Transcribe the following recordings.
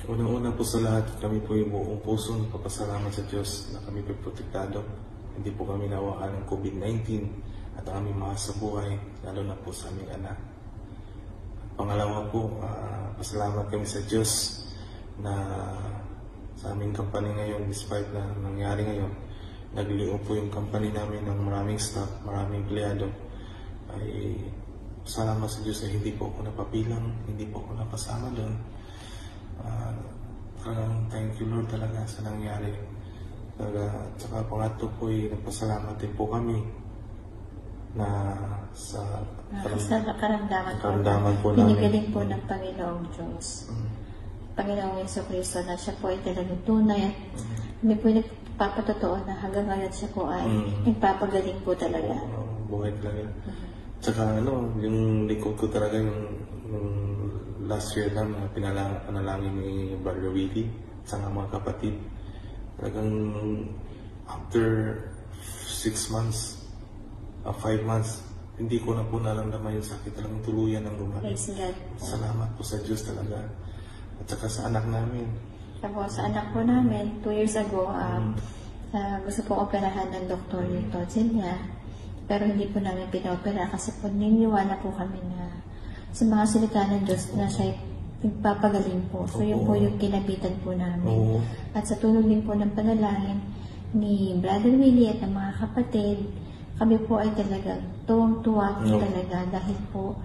Unang-una po sa lahat, kami po yung buong puso nagpapasalamat sa Diyos na kami po protektado. Hindi po kami nawakan ng COVID-19 at ang aming mahal sa buhay, lalo na po sa aming anak. Pangalawa po, pasalamat kami sa Diyos na sa aming company ngayon, despite na nangyari ngayon, nagliho po yung company namin ng maraming staff, maraming empleyado. Ay salamat sa Diyos na hindi po ako napapilang, hindi po ako napasama doon. Thank you Lord talaga sa nangyari. At saka pangatlo po ay nagpasalamat din po kami na sa karamdaman po namin. Pinigaling po ng Panginoong Diyos. Panginoong Jesucristo na siya po ay talagang tunay. Kami po nagpapatotoo na hanggang ngayon siya po ay nagpapagaling po talaga. Buhay talaga. Tsaka yung likod ko talaga yung last year lang na panalangin ni Brother Willie sa mga kapatid. Talagang after 6 months, 5 months, hindi ko na po naramdaman yung sakit. Talagang tuluyan ng gumaling. Salamat po sa Diyos talaga. At saka sa anak namin. Tapos sa anak po namin, 2 years ago, gusto po operahan ng doktor yung tonsil niya. Pero hindi po namin pinopera kasi po niniwala po kami na sa mga salita ng Diyos na siya nagpapagaling po. So yun po yung kinabitan po namin. At sa tulong din po ng panalangin ni Brother Willie at ng mga kapatid, kami po ay talagang tuwang-tuwa talaga dahil po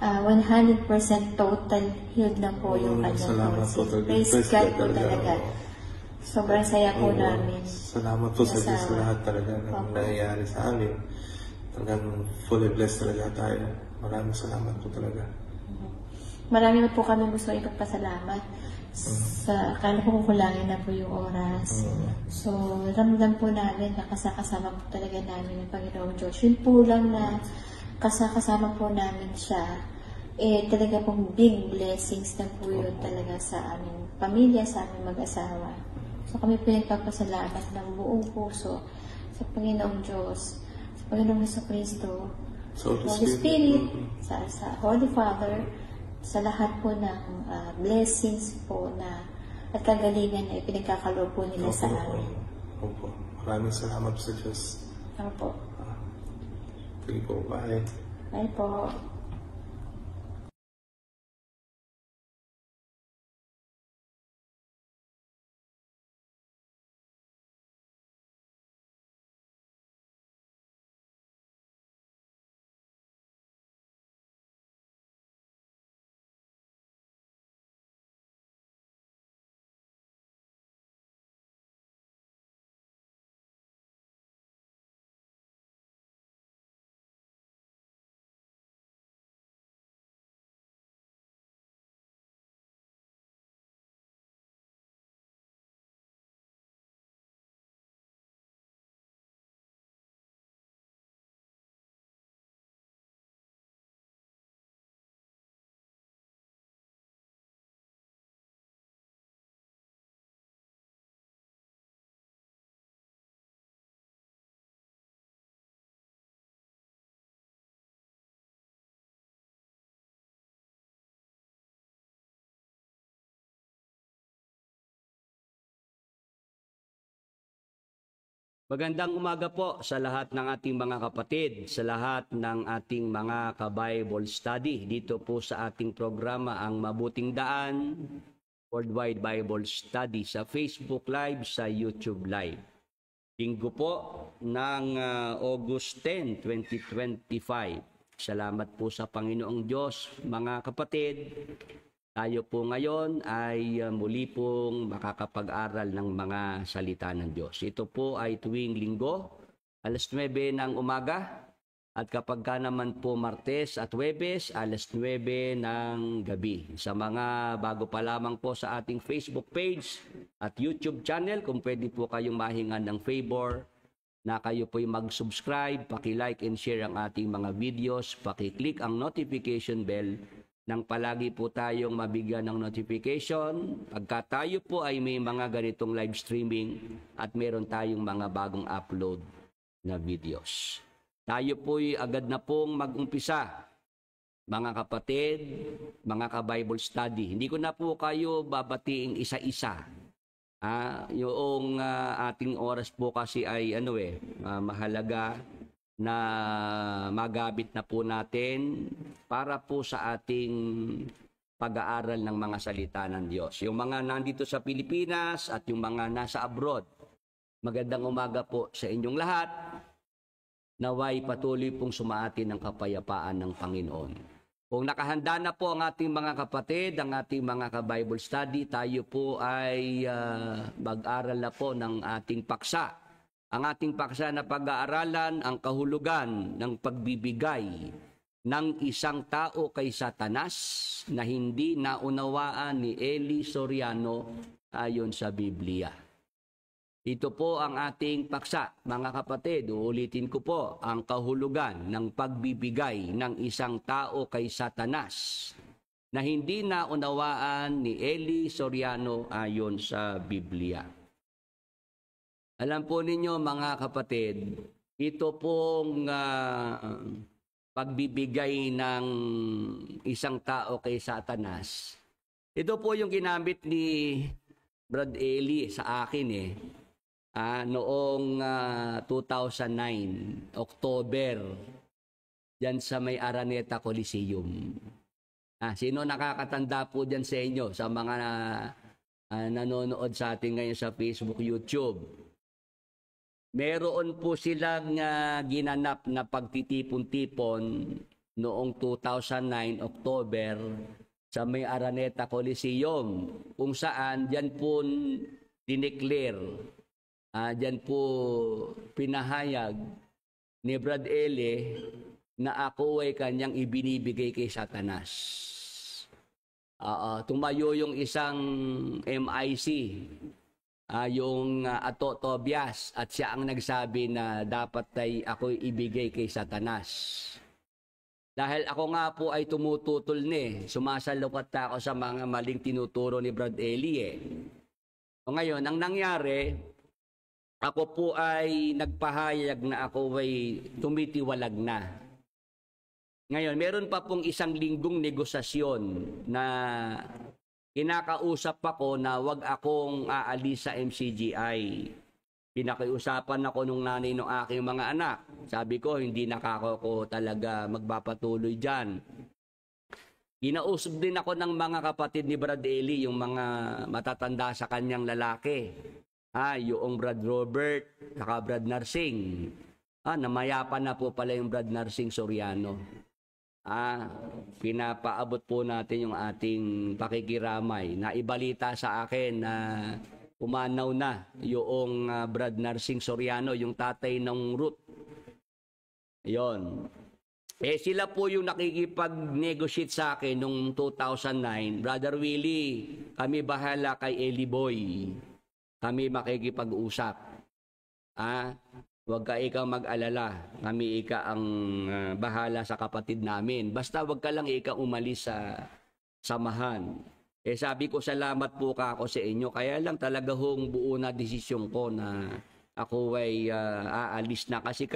100% total healed na po yung kanyang tonsil. Praise God po talaga. Sobrang saya po namin. Salamat po sa Diyos sa lahat talaga na nangyayari sa amin. Talagang fully blessed talaga tayo. Maraming salamat po talaga. Marami na po kami gusto ipagpasalamat. Akala ko kukulangin na po yung oras. So, ramdam po namin na kasama po talaga namin ng Panginoong Diyos. Yun po lang na kasama po namin siya. Talaga pong big blessings na po yun talaga sa aming pamilya, sa aming mag-asawa. So, kami po nagpapasalamat ng buong puso sa Panginoong Diyos, sa Panginoong Jesucristo, sa Holy Spirit, sa Holy Father, sa lahat po ng blessings po na at kagalingan na ipinagkakaloob po nila sa amin. Opo. Maraming salamat sa Diyos. Opo. Sige po. Bye. Bye po. Magandang umaga po sa lahat ng ating mga kapatid, sa lahat ng ating mga ka-Bible study. Dito po sa ating programa, Ang Mabuting Daan, Worldwide Bible Study sa Facebook Live, sa YouTube Live. Linggo po ng August 10, 2025. Salamat po sa Panginoong Diyos, mga kapatid. Tayo po ngayon ay muli pong makakapag-aral ng mga salita ng Diyos. Ito po ay tuwing linggo, alas 9 ng umaga. At kapag ka naman po Martes at Huwebes, alas 9 ng gabi. Sa mga bago pa lamang po sa ating Facebook page at YouTube channel, kung pwede po kayong mahingan ng favor na kayo po'y mag-subscribe, paki-like and share ang ating mga videos, paki-click ang notification bell nang palagi po tayong mabigyan ng notification pagka tayo po ay may mga ganitong live streaming at meron tayong mga bagong upload na videos. Tayo po'y agad na pong mag-umpisa. mga kapatid, mga ka-Bible study. Hindi ko na po kayo babatiin isa-isa. Yung ating oras po kasi ay mahalaga na magamit na po natin para po sa ating pag-aaral ng mga salita ng Diyos. Yung mga nandito sa Pilipinas at yung mga nasa abroad, magandang umaga po sa inyong lahat. Naway patuloy pong sumaati ng kapayapaan ng Panginoon. Kung nakahanda na po ang ating mga kapatid, ang ating mga ka-Bible study, tayo po ay mag-aral na po ng ating paksa. Ang ating paksa na pag-aaralan, ang kahulugan ng pagbibigay ng isang tao kay Satanas na hindi naunawaan ni Eli Soriano ayon sa Biblia. Ito po ang ating paksa, mga kapatid. Uulitin ko po ang kahulugan ng pagbibigay ng isang tao kay Satanas na hindi naunawaan ni Eli Soriano ayon sa Biblia. Alam po ninyo, mga kapatid, ito pong pagbibigay ng isang tao kay Satanas. Ito po yung ginamit ni Brad Eli sa akin noong 2009, October, dyan sa may Araneta Coliseum. Sino nakakatanda po dyan sa inyo, sa mga nanonood sa atin ngayon sa Facebook, YouTube? Meron po silang ginanap na pagtitipon-tipon noong 2009, October, sa may Araneta Coliseum, kung saan dyan po dineclare, dyan po pinahayag ni Brad Eli na ako ay kanyang ibinibigay kay Satanas. Tumayo yung isang MIC, yung Ato Tobias, at siya ang nagsabi na dapat ay ako ibigay kay Satanas. Dahil ako nga po ay tumututol sumasalukat ako sa mga maling tinuturo ni Brad Eli O ngayon, ang nangyari, ako po ay nagpahayag na ako ay tumitiwalag na. Ngayon, meron pa pong isang linggong negosasyon na kinakausap ako na wag akong aalis sa MCGI. Pinakiusapan ako nung nanay ng aking mga anak. Sabi ko, hindi na ako talaga magpapatuloy dyan. Kinausap din ako ng mga kapatid ni Brad Eli, yung mga matatanda sa kanyang lalaki. Yung Brad Robert, saka Brad Narsing. Namayapa na po pala yung Brad Narsing Soriano. Pinapaabot po natin yung ating pakikiramay. Naibalita sa akin na umanaw na yung Brad Narsing Soriano, yung tatay ng Ruth. Yon. Sila po yung nakikipag-negotiate sa akin noong 2009. Brother Willie, kami bahala kay Eli Boy. Kami makikipag-usap. Huwag ka ikaw mag-alala. Kami ang bahala sa kapatid namin. Basta huwag ka lang ikaw umalis sa samahan. Sabi ko, salamat po ako sa inyo. Kaya lang talaga buo na desisyon ko na ako ay aalis na. Kasi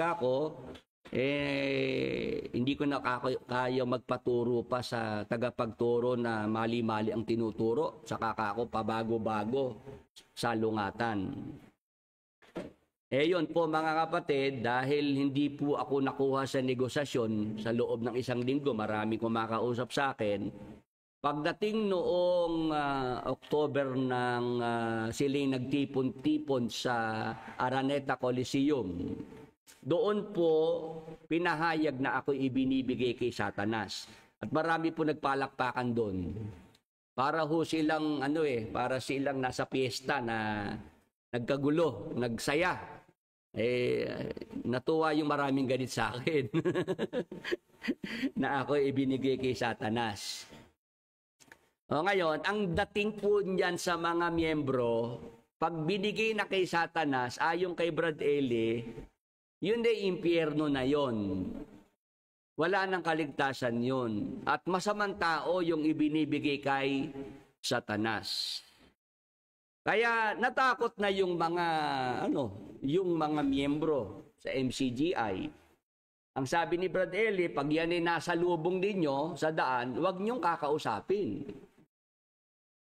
hindi ko na kaya magpaturo pa sa tagapagturo na mali-mali ang tinuturo. Saka ako pabago-bago sa lungatan. Yun po mga kapatid, dahil hindi po ako nakuha sa negosasyon sa loob ng isang linggo, marami kumakausap sa akin. Pagdating noong October sila'y nagtipon-tipon sa Araneta Coliseum, doon po pinahayag na ako ibinibigay kay Satanas. At marami po nagpalakpakan doon. Para silang para silang nasa piyesta na nagkagulo, nagsaya. Natuwa yung maraming ganit sa akin na ako ibinigay kay Satanas. Ngayon, ang dating po niyan sa mga miyembro, pag binigay na kay Satanas, ayon kay Brad Eli, yun ay impyerno na yon. Wala nang kaligtasan yun. At masamang tao yung ibinibigay kay Satanas. Kaya natakot na yung mga miyembro sa MCGI. Ang sabi ni Brad Eli, pag yan ay nasa lubong ninyo sa daan, huwag niyong kakausapin.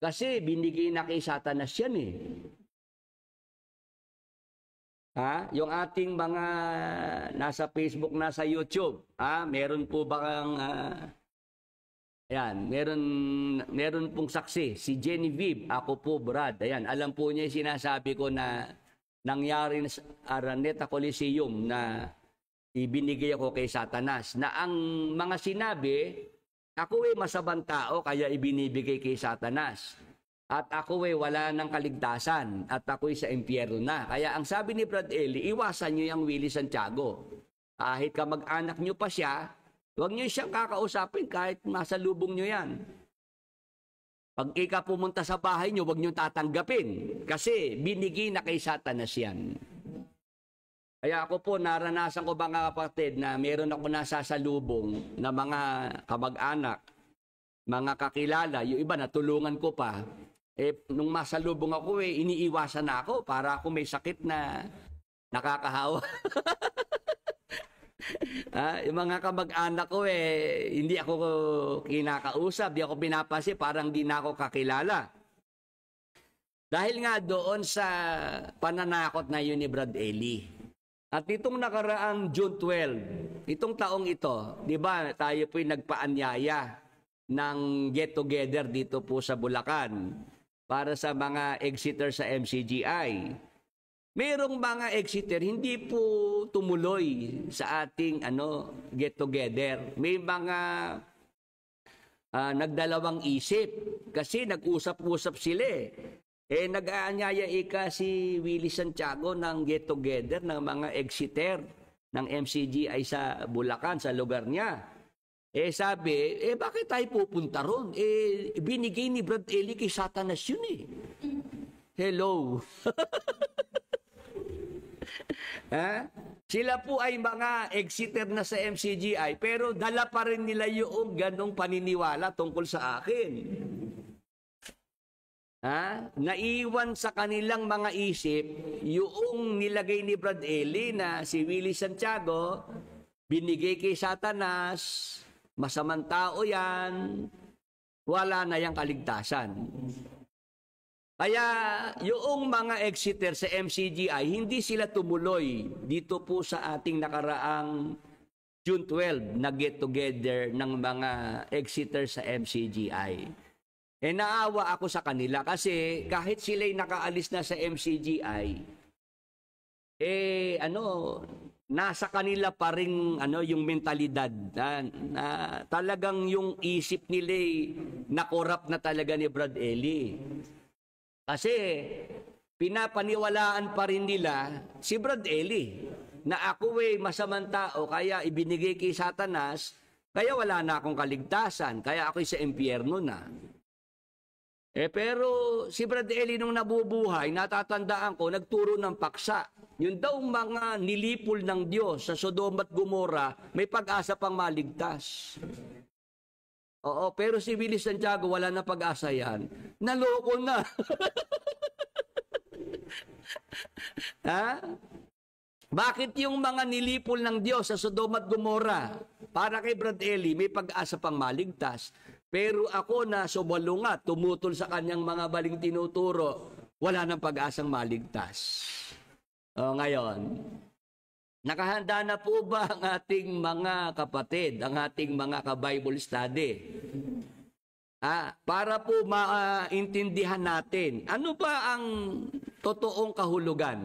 Kasi binigay na kay Satanas yan eh. Yung ating mga nasa Facebook, nasa YouTube, meron po ba kang ayan, meron pong saksi, si Genevieve, ako po Brad. Ayan, alam po niya yung sinasabi ko na nangyari sa Araneta Coliseum na ibinigay ako kay Satanas. Na ang mga sinabi, ako ay masabang tao kaya ibinibigay kay Satanas. At ako ay wala ng kaligtasan at ako ay sa impyerno na. Kaya ang sabi ni Brad Eli, iwasan niyo yung Willie Santiago. Kahit kamag-anak niyo pa siya, huwag niyo siyang kakausapin kahit nasa lubong niyo yan. Pag ika pumunta sa bahay niyo, huwag niyo tatanggapin. Kasi binigay na kay Satanas yan. Kaya ako po, naranasan ko mga kapatid na meron ako nasasalubong na mga kamag-anak, mga kakilala, yung iba natulungan ko pa. Nung masalubong ako, iniiwasan na ako para ako may sakit na nakakahawa. Yung mga kamag-anak ko, hindi ako kinakausap, hindi ako pinapasi, parang di na ako kakilala. Dahil nga doon sa pananakot na yun ni Brad Eli. At itong nakaraang June 12, itong taong ito, di ba, tayo po'y nagpaanyaya ng get-together dito po sa Bulacan para sa mga exeter sa MCGI. Merong mga exeter, hindi po tumuloy sa ating get-together. May mga nagdalawang isip kasi nag-usap-usap sila nag-aanyaya si Willie Santiago ng get-together ng mga exeter ng MCGI sa Bulacan, sa lugar niya. Sabi, bakit tayo pupunta ron? Binigay ni Brad Eli kay Satanas yun Hello. Sila po ay mga exeter na sa MCGI, pero dala pa rin nila yung ganong paniniwala tungkol sa akin. Naiwan sa kanilang mga isip yung nilagay ni Brad Eli na si Willie Santiago, binigay kay Satanas, masamang tao yan, wala na yung kaligtasan. Kaya yung mga exeter sa MCGI, hindi sila tumuloy dito po sa ating nakaraang June 12 na get-together ng mga exeter sa MCGI. Naawa ako sa kanila kasi kahit sila'y nakaalis na sa MCGI, nasa kanila pa rin yung mentalidad na talagang yung isip nila'y nakorap na talaga ni Brad Eli. Kasi pinapaniwalaan pa rin nila si Brad Eli na ako masamang tao kaya ibinigay kay Satanas, kaya wala na akong kaligtasan, kaya ako'y sa impyerno na. Pero si Brad Eli nung nabubuhay, natatandaan ko, nagturo ng paksa. Yun daw mga nilipol ng Diyos sa Sodoma at Gomora, may pag-asa pang maligtas. Oo, pero si Willie Santiago, wala na pag-asa yan. Naloko na. Bakit yung mga nilipol ng Diyos sa Sodoma at Gomora, para kay Brad Eli, may pag-asa pang maligtas? Pero ako na sumalungat, tumutol sa kanyang mga baling tinuturo, wala nang pag-asang maligtas. Ngayon, nakahanda na po ba ang ating mga kapatid, ang ating mga ka-Bible study? Para po maintindihan natin, ano ba ang totoong kahulugan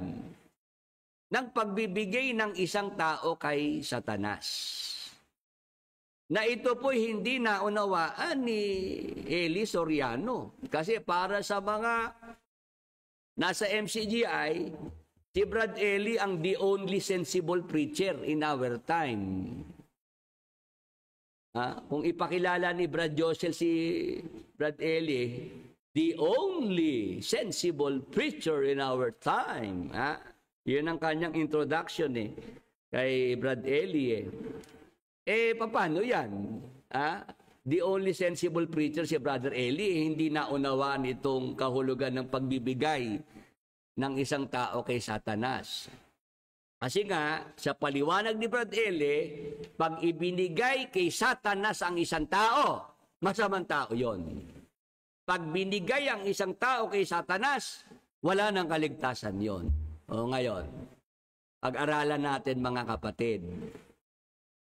ng pagbibigay ng isang tao kay Satanas? Na ito po hindi naunawaan ni Eli Soriano. Kasi para sa mga nasa MCGI, si Brad Eli ang the only sensible preacher in our time. Kung ipakilala ni Brad Josel si Brad Eli, the only sensible preacher in our time. Yun ang kanyang introduction kay Brad Eli paano yan? The only sensible preacher si Brother Eli, hindi naunawaan itong kahulugan ng pagbibigay ng isang tao kay Satanas. Kasi nga, sa paliwanag ni Brad Ele, pag ibinigay kay Satanas ang isang tao, masamang tao yon. Pag binigay ang isang tao kay Satanas, wala nang kaligtasan yon. O ngayon, pag-aralan natin mga kapatid,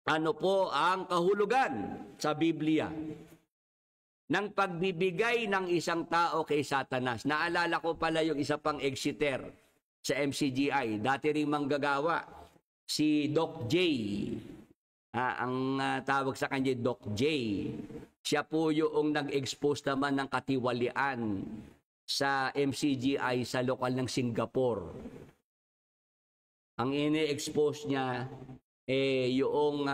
ano po ang kahulugan sa Biblia ng pagbibigay ng isang tao kay Satanas? Naalala ko pala yung isa pang exeter sa MCGI, dati ring manggagawa, si Doc J. Ang tawag sa kanya, Doc J. Siya po yung nag-expose naman ng katiwalian sa MCGI sa lokal ng Singapore. Ang ini-expose niya, yung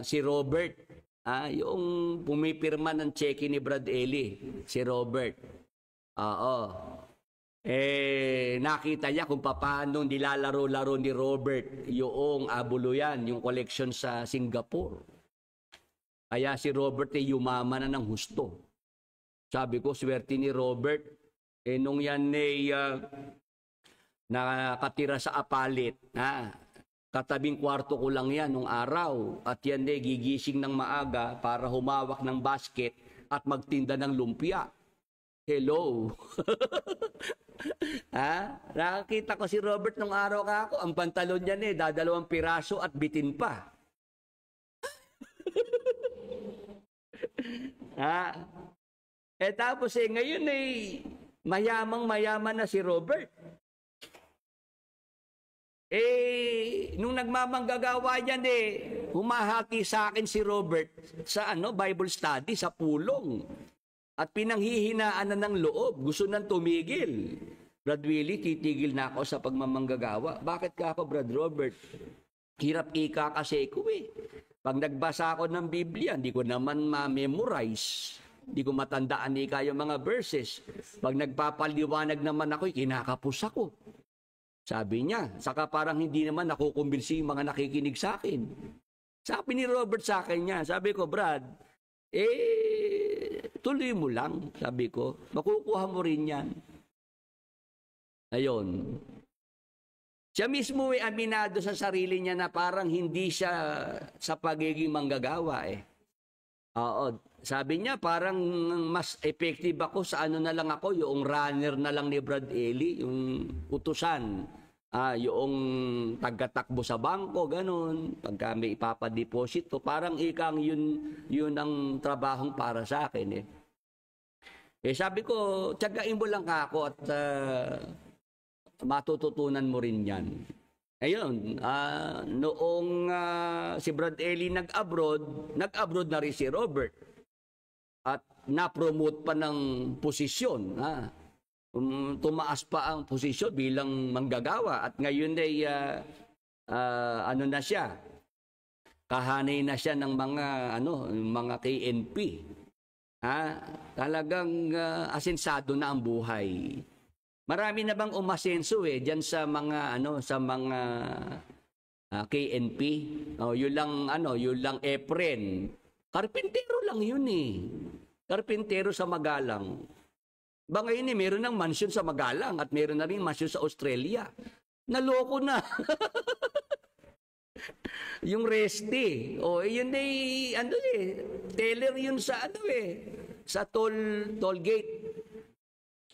si Robert, yung pumipirma ng cheque ni Brad Eli, si Robert. Oo. Nakita niya kung paano nilalaro-laro ni Robert yung abuluyan, yung collection sa Singapore. Kaya si Robert yumaman na ng husto. Sabi ko, swerte ni Robert. Nung yan nakatira sa apalit, katabing kwarto ko lang yan nung araw. At yan gigising ng maaga para humawak ng basket at magtinda ng lumpia. Hello. Nakakita ko si Robert nung araw kako. Ang pantalon niya dadalawang piraso at bitin pa. Tapos ngayon mayamang-mayaman na si Robert. Nung nagmamanggagawa yan humahati sa akin si Robert sa Bible study sa pulong. At pinanghihinaan na ng loob. Gusto nang tumigil. Brad Willie, titigil na ako sa pagmamanggagawa. Bakit ka ako, Brad Robert? Hirap ika kasi ko Pag nagbasa ako ng Biblia, hindi ko naman ma-memorize. Hindi ko matandaan yung mga verses. Pag nagpapaliwanag naman ako, kinakapos ako. Sabi niya, saka parang hindi naman nakukumbinsi yung mga nakikinig sa akin. Sabi ni Robert sa akin niya, sabi ko, Brad, tuloy mo lang, sabi ko. Makukuha mo rin yan. Ayun. Siya mismo aminado sa sarili niya na parang hindi siya sa pagiging manggagawa Oo, sabi niya parang mas effective ako sa na lang ako, yung runner na lang ni Brad Eli, yung utusan, yung tagatakbo sa bangko, ganun, pagka may ipapadeposito, parang ikang yun ang trabahong para sa akin sabi ko, tiyagain mo lang ako at matututunan mo rin yan. Ayun, noong si Brad Eli nag-abroad na rin si Robert. At na-promote pa ng posisyon. Tumaas pa ang posisyon bilang manggagawa. At ngayon na siya. Kahanay na siya ng mga KNP. Talagang asensado na ang buhay. Marami na bang umasenso diyan sa mga KNP? Yun lang Efren. Karpintero lang yun Karpintero sa Magalang. Ba ngayon meron ng mansion sa Magalang at meron na rin mansion sa Australia. Naloko na. Yung Resti. Yun teller yun sa sa toll gate.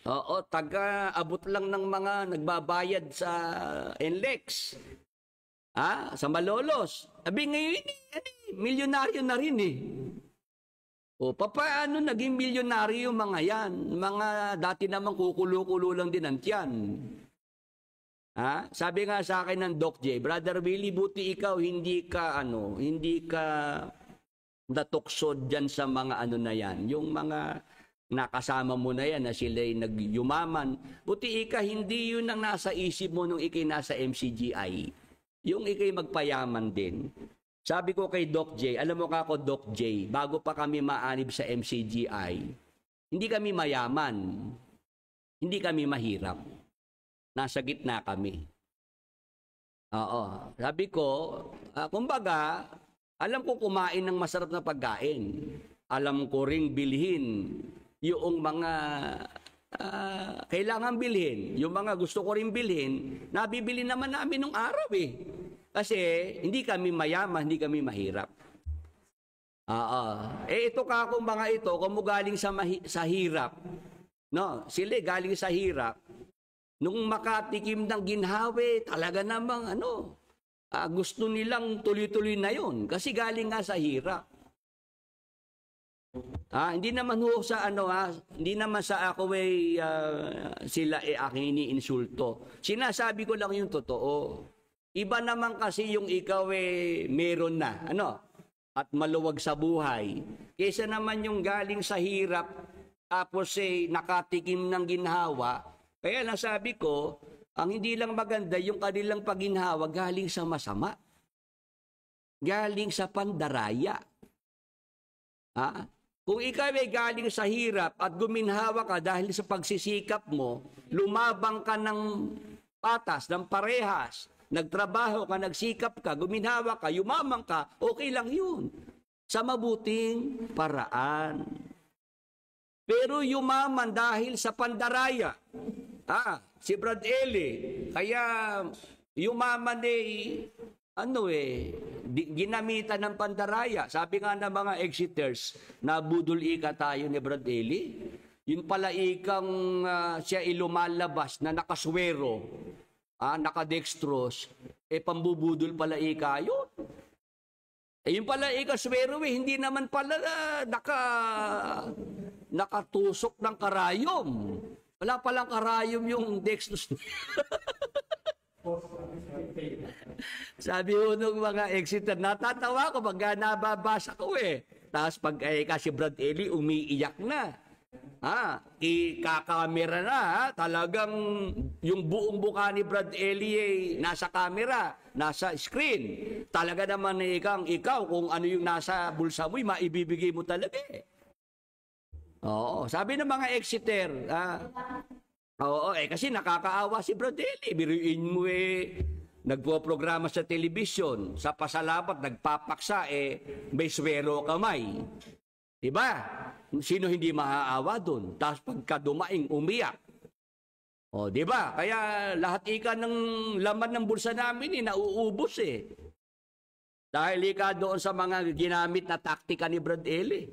Oo, taga-abot lang ng mga nagbabayad sa NLEX. Sa Malolos. Abi ngayon, milyonaryo na rin paano naging milyonaryo mga yan? Mga dati naman kukulo-kulo lang din ang tiyan. Sabi nga sa akin ng Doc J, Brother Willie, buti ikaw hindi ka natuksod dyan sa mga na yan. Yung mga nakasama mo na yan na sila'y nagyumaman. Buti hindi yun ang nasa isip mo nung ikay nasa MCGI. Yung ikay magpayaman din. Sabi ko kay Doc J, alam mo ka ako Doc J, bago pa kami maanib sa MCGI, hindi kami mayaman. Hindi kami mahirap. Nasa gitna kami. Oo. Sabi ko, kumbaga, alam ko kumain ng masarap na pagkain. Alam ko ring bilhin yung mga kailangan bilhin, yung mga gusto ko rin bilhin, nabibili naman namin nung araw Kasi hindi kami mayaman, hindi kami mahirap. Ito ka kung mga ito, kung mo galing sa hirap, no? Sila galing sa hirap, nung makatikim ng ginhawi, talaga namang gusto nilang tuloy-tuloy na yon kasi galing nga sa hirap. Hindi naman ho sa hindi naman sa ako sila aking iniinsulto. Sinasabi ko lang yung totoo. Iba naman kasi yung ikaw meron na, at maluwag sa buhay. Kaysa naman yung galing sa hirap, tapos nakatikim ng ginhawa. Kaya nasabi ko, ang hindi lang maganda yung kanilang pagginhawa galing sa masama. Galing sa pandaraya. Kung ikaw galing sa hirap at guminhawa ka dahil sa pagsisikap mo, lumabang ka ng patas, ng parehas, nagtrabaho ka, nagsikap ka, guminhawa ka, yumamang ka, okay lang yun. Sa mabuting paraan. Pero yumaman dahil sa pandaraya. Si Brad Eli, kaya yumaman ginamitan ng pandaraya. Sabi nga ng mga exiters, nabudol ika tayo ni Brad Eli. Yun pala ikang siya lumalabas na nakaswero, nakadextrose, pambubudol pala ika yun. Yun pala ikaswero, hindi naman pala nakatusok ng karayom. Wala palang karayom yung dextrose. Sabi ko nung mga exiter, natatawa ko pag nababasa ko Tapos pag kasi Brad Eli, umiiyak na. Ikakamera na, talagang yung buong buka ni Brad Eli nasa camera, nasa screen. Talaga naman ikaw, kung ano yung nasa bulsa mo, maibibigay mo talaga Oo, sabi ng mga exiter, kasi nakakaawa si Brad Eli. Biruin mo nagpo-programa sa telebisyon, sa pasalamat, nagpapaksa, may swero kamay. Diba? Sino hindi maaawa doon? Tapos pagka dumaing, umiyak. Diba? Kaya lahat ng laman ng bulsa namin, nauubos Dahil doon sa mga ginamit na taktika ni Brad Eli.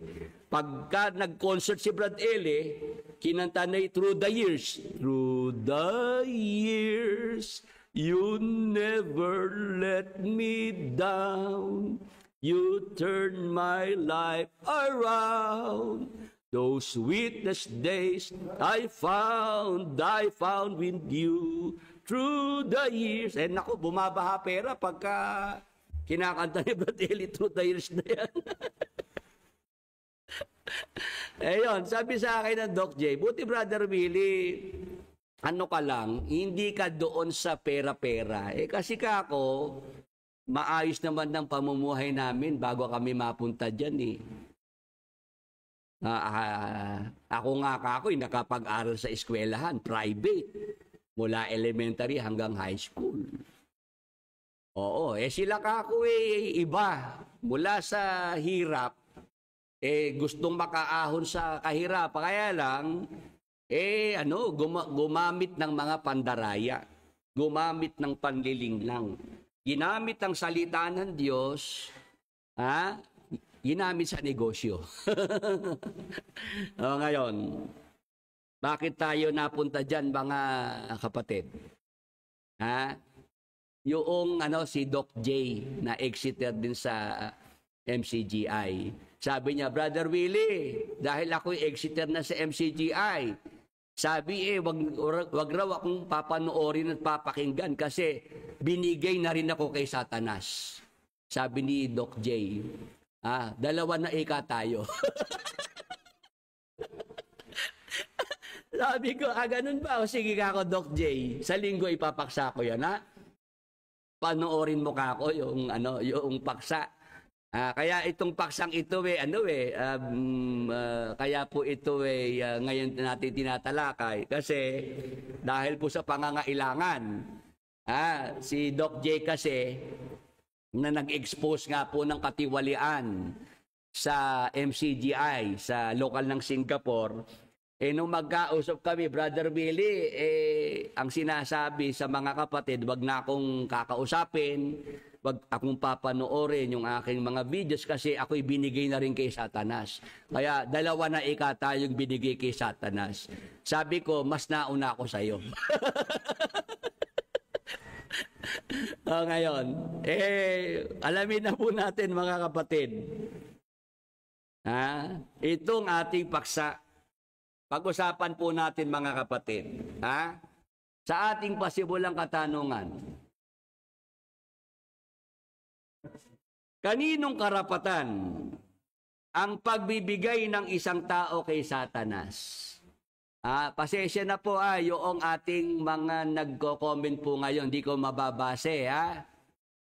Pagka nag-concert si Brad Eli, kinanta na through the years. Through the years, you never let me down. You turn my life around. Those sweetest days I found with you. Through the years. Naku, bumabaha pera pagka kinakanta ni Brad Eli through the years na yan. Sabi sa akin ng Doc J, buti Brother Willie, ka lang, hindi ka doon sa pera-pera. Kasi kako, maayos naman ng pamumuhay namin bago kami mapunta dyan Ako nga kako, nakapag-aral sa eskwelahan, private, mula elementary hanggang high school. Sila kako iba, mula sa hirap, gustong makaahon sa kahirapan. Kaya lang, gumamit ng mga pandaraya. Gumamit ng panlilinglang. Ginamit ang salita ng Diyos, ginamit sa negosyo. Ngayon, bakit tayo napunta dyan, mga kapatid? Yung si Doc J na exiter din sa MCGI. Sabi niya, Brother Willie, dahil ako'y exiter na sa MCGI, sabi wag raw akong papanoorin at papakinggan kasi binigay na rin ako kay Satanas. Sabi ni Doc J. Dalawa na tayo. Sabi ko, ganun ba? Sige ako, Doc J. Sa linggo ipapaksa ko yan, panoorin mo kako yung paksa. Kaya itong paksang ito kaya po ito ngayon natin tinatalakay kasi dahil po sa pangangailangan. Si Doc J kasi na nag-expose nga po ng katiwalian sa MCGI sa lokal ng Singapore. Nung magkausap kami, Brother Billy, ang sinasabi sa mga kapatid, wag na akong kakausapin wag akong papanoorin yung aking mga videos kasi ako'y binigay na rin kay Satanas. Kaya dalawa na tayong binigay kay Satanas. Sabi ko, mas nauna ako sa iyo. Ngayon, alamin na po natin mga kapatid. Itong ating paksa, pag-usapan po natin mga kapatid. Sa ating pasimulang katanungan, kaninong karapatan ang pagbibigay ng isang tao kay Satanas? Pasensya na po yung ating mga nagko-comment po ngayon, di ko mababase.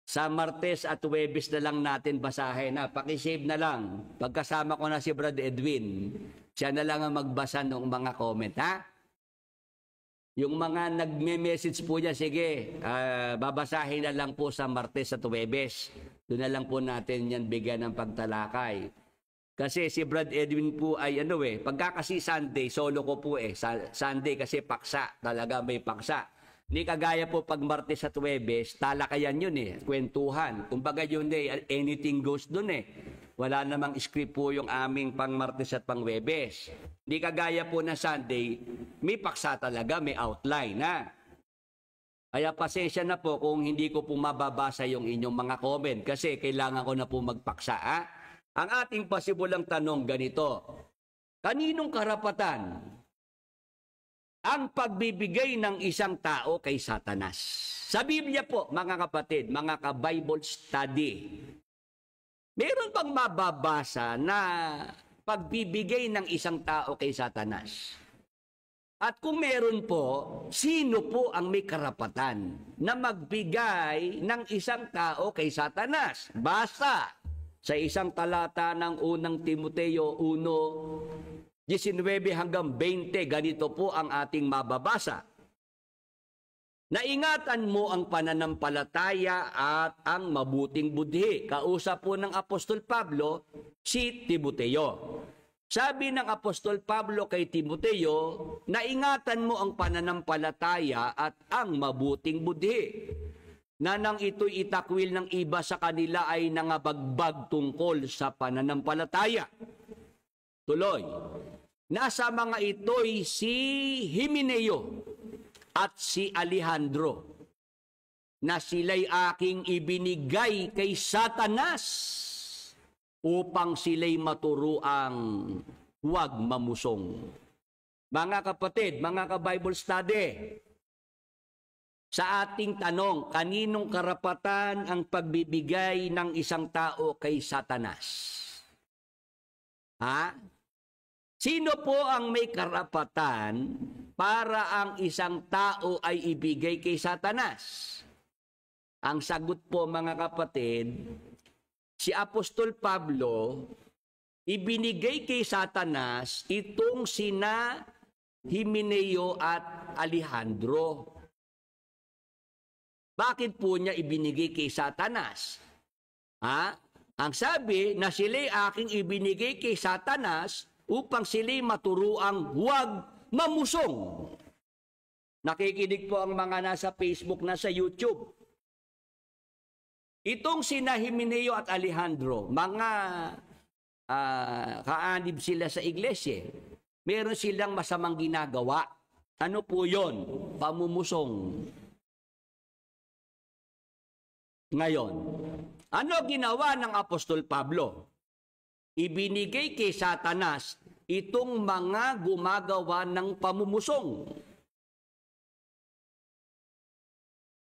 Sa Martes at Huwebes na lang natin basahin. Pakisave na lang. Pagkasama ko na si Brad Edwin, siya na lang ang magbasa ng mga comment. Yung mga nagme-message po niya, sige, babasahin na lang po sa Martes at Huwebes. Doon na lang po natin yan bigyan ng pagtalakay. Kasi si Brad Edwin po ay pagka kasi Sunday, solo ko po Sunday kasi paksa, talaga may paksa. Hindi kagaya po pag Martes at Huwebes, talakayan yun kwentuhan. Kumbaga yun anything goes dun Wala namang script po yung aming pang Martes at pang Huwebes. Hindi kagaya po na Sunday, may paksa talaga, may outline Kaya pasensya na po kung hindi ko po mababasa yung inyong mga comment kasi kailangan ko na po magpaksa. Ang ating pasimulang tanong ganito, kaninong karapatan ang pagbibigay ng isang tao kay Satanas? Sa Biblia po, mga kapatid, mga ka-Bible study, meron bang mababasa na pagbibigay ng isang tao kay Satanas? At kung meron po, sino po ang may karapatan na magbigay ng isang tao kay Satanas? Basta sa isang talata ng unang Timoteo 1:19 hanggang 20, ganito po ang ating mababasa. Naingatan mo ang pananampalataya at ang mabuting budhi. Kausap po ng Apostol Pablo si Timoteo. Sabi ng Apostol Pablo kay Timoteo, naingatan mo ang pananampalataya at ang mabuting budhi, na nang ito'y itakwil ng iba sa kanila ay nangabagbag tungkol sa pananampalataya. Tuloy, nasa mga ito'y si Himeneo at si Alejandro, na sila'y aking ibinigay kay Satanas upang sila'y maturuang huwag mamusong. Mga kapatid, mga ka-Bible study, sa ating tanong, kaninong karapatan ang pagbibigay ng isang tao kay Satanas? Sino po ang may karapatan para ang isang tao ay ibigay kay Satanas? Ang sagot po mga kapatid, si Apostol Pablo, ibinigay kay Satanas itong sina Himeneo at Alejandro. Bakit po niya ibinigay kay Satanas? Ang sabi na sila'y aking ibinigay kay Satanas upang sila'y maturuang huwag mamusong. Nakikinig po ang mga nasa Facebook, nasa YouTube. Itong sina Himeneo at Alejandro, mga kaanib sila sa iglesia. Meron silang masamang ginagawa. Ano po yon? Pamumusong. Ngayon, ano ginawa ng Apostol Pablo? Ibinigay kay Satanas itong mga gumagawa ng pamumusong.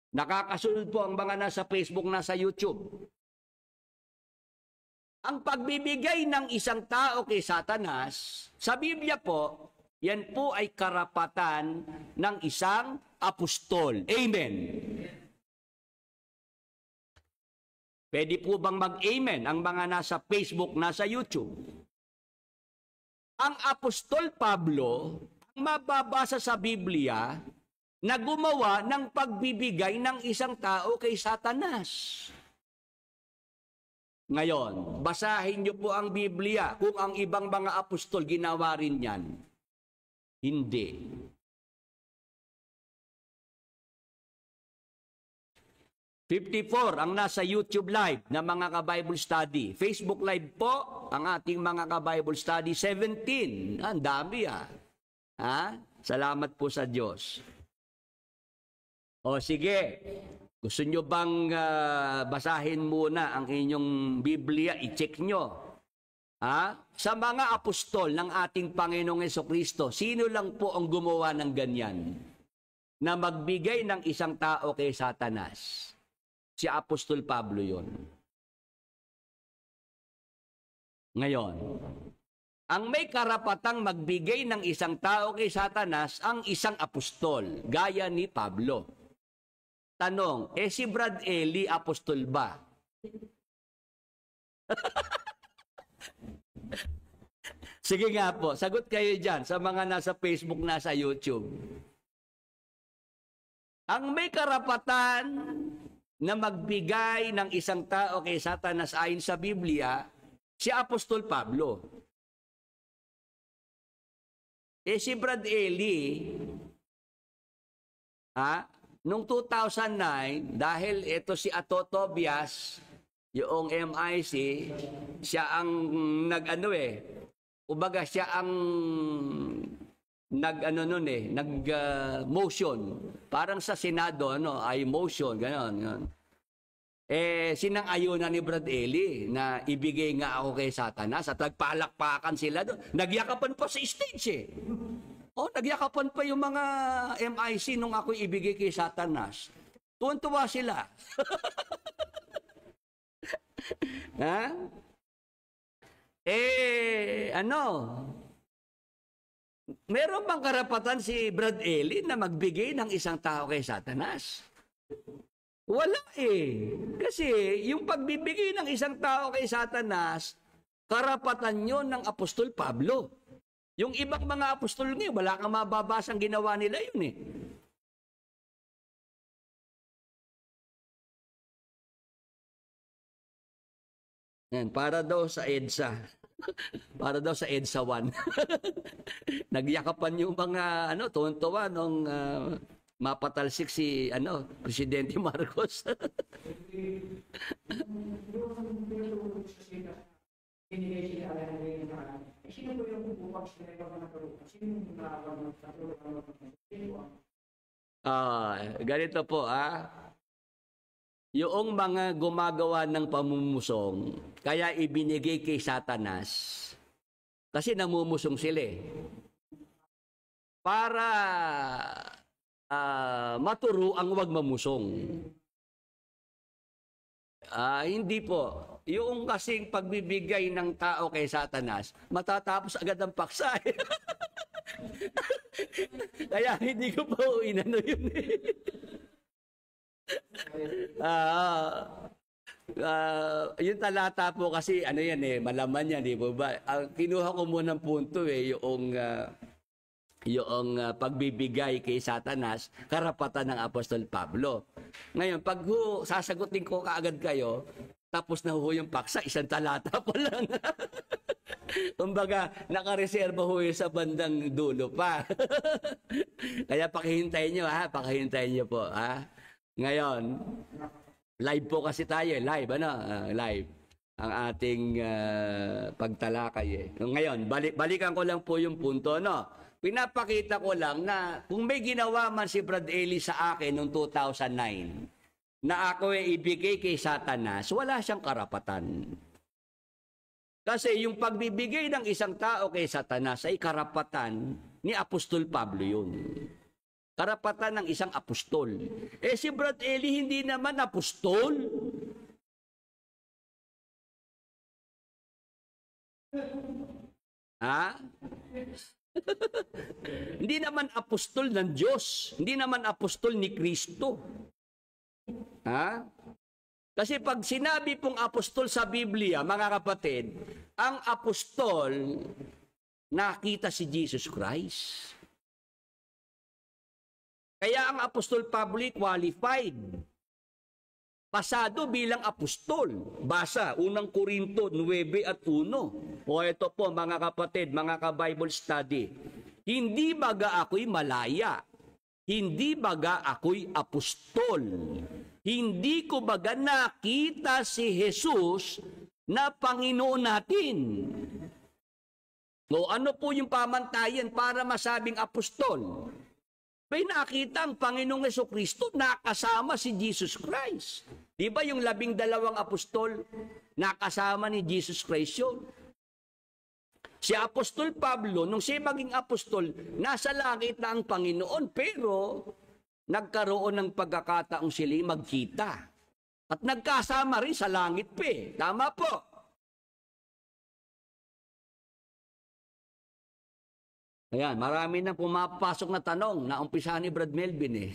Nakakasunod po ang mga nasa Facebook, nasa YouTube. Ang pagbibigay ng isang tao kay Satanas, sa Biblia po, yan po ay karapatan ng isang apostol. Amen. Pwede po bang mag-amen ang mga nasa Facebook, nasa YouTube? Ang Apostol Pablo, ang mababasa sa Biblia, na gumawa ng pagbibigay ng isang tao kay Satanas. Ngayon, basahin niyo po ang Biblia kung ang ibang mga apostol ginawa rin yan. Hindi. 54 ang nasa YouTube Live na mga ka-Bible Study. Facebook Live po ang ating mga ka-Bible Study. 17. Ang dami ha? Salamat po sa Diyos. O sige, gusto nyo bang basahin muna ang inyong Biblia? I-check nyo. Sa mga apostol ng ating Panginoong Jesucristo, sino lang po ang gumawa ng ganyan? Na magbigay ng isang tao kay Satanas? Si Apostol Pablo yun. Ngayon, ang may karapatang magbigay ng isang tao kay Satanas ang isang apostol, gaya ni Pablo. Tanong, si Brad Eli, apostol ba? Sige nga po, sagot kayo dyan sa mga nasa Facebook, nasa YouTube. Ang may karapatan na magbigay ng isang tao kay Satanas ayon sa Biblia, si Apostol Pablo. Si Brad Eli, noong 2009, dahil ito si Ato Tobias, yung MIC, siya ang ubaga siya ang nag-motion. Parang sa Senado, ay motion, gano'n. Sinang-ayunan ni Brad Eli na ibigay nga ako kay Satanas at nagpalakpakan sila doon. Nagyakapan pa sa stage nagyakapan pa yung mga MIC nung ako ibigay kay Satanas. Tuwan-tuwa sila. Meron bang karapatan si Brad Eli na magbigay ng isang tao kay Satanas? Wala Kasi yung pagbibigay ng isang tao kay Satanas, karapatan yun ng Apostol Pablo. Yung ibang mga apostol ngayon, wala kang mababasang ginawa nila yun Yan, para daw sa EDSA. Para daw sa EDSA 1. Nagyakapan yung mga tuwan-tuwa nung mapatalsik si Presidente Marcos. Ganito po yung mga gumagawa ng pamumusong, kaya ibinigay kay Satanas, kasi namumusong sila para maturo ang wag mamusong. Hindi po. Yung kasing pagbibigay ng tao kay Satanas, matatapos agad ang paksa. Kaya hindi ko po inano yun yung talata po kasi malaman yan, di po ba? Kinuha ko muna ng punto yung pagbibigay kay Satanas, karapatan ng Apostol Pablo. Ngayon, pag sasagutin ko kaagad kayo, tapos na yung paksa, isang talata pa lang. Kumbaga, nakareserba sa bandang dulo pa. Kaya pakihintayin nyo, pakihintayin nyo po, Ngayon, live po kasi tayo, live, live ang ating pagtalakay. Ngayon, balikan ko lang po yung punto, Pinapakita ko lang na kung may ginawa man si Brad Eli sa akin noong 2009, na ako ibigay kay Satanas, wala siyang karapatan. Kasi yung pagbibigay ng isang tao kay Satanas ay karapatan ni Apostol Pablo yun. Karapatan ng isang apostol. Si Brad Eli hindi naman apostol. Hindi naman apostol ng Diyos. Hindi naman apostol ni Kristo. Kasi pag sinabi pong apostol sa Biblia, mga kapatid, ang apostol nakita si Jesus Christ. Kaya ang Apostol Pablo qualified. Pasado bilang apostol. Basa, unang Korinto 9 at 1. O ito po mga kapatid, mga ka-Bible study. Hindi baga ako'y malaya. Hindi baga ako'y apostol. Hindi ko baga nakita si Jesus na Panginoon natin. O ano po yung pamantayan para masabing apostol? May nakita ang Panginoong Jesucristo nakasama si Jesus Christ. Di ba yung 12 apostol nakasama ni Jesus Christ yun? Si Apostol Pablo, nung siya maging apostol, nasa langit na ang Panginoon, pero nagkaroon ng pagkakataong sila magkita. At nagkasama rin sa langit pa eh. Tama po. Ayan, marami nang pumapasok na tanong na umpisahan ni Brad Melvin eh.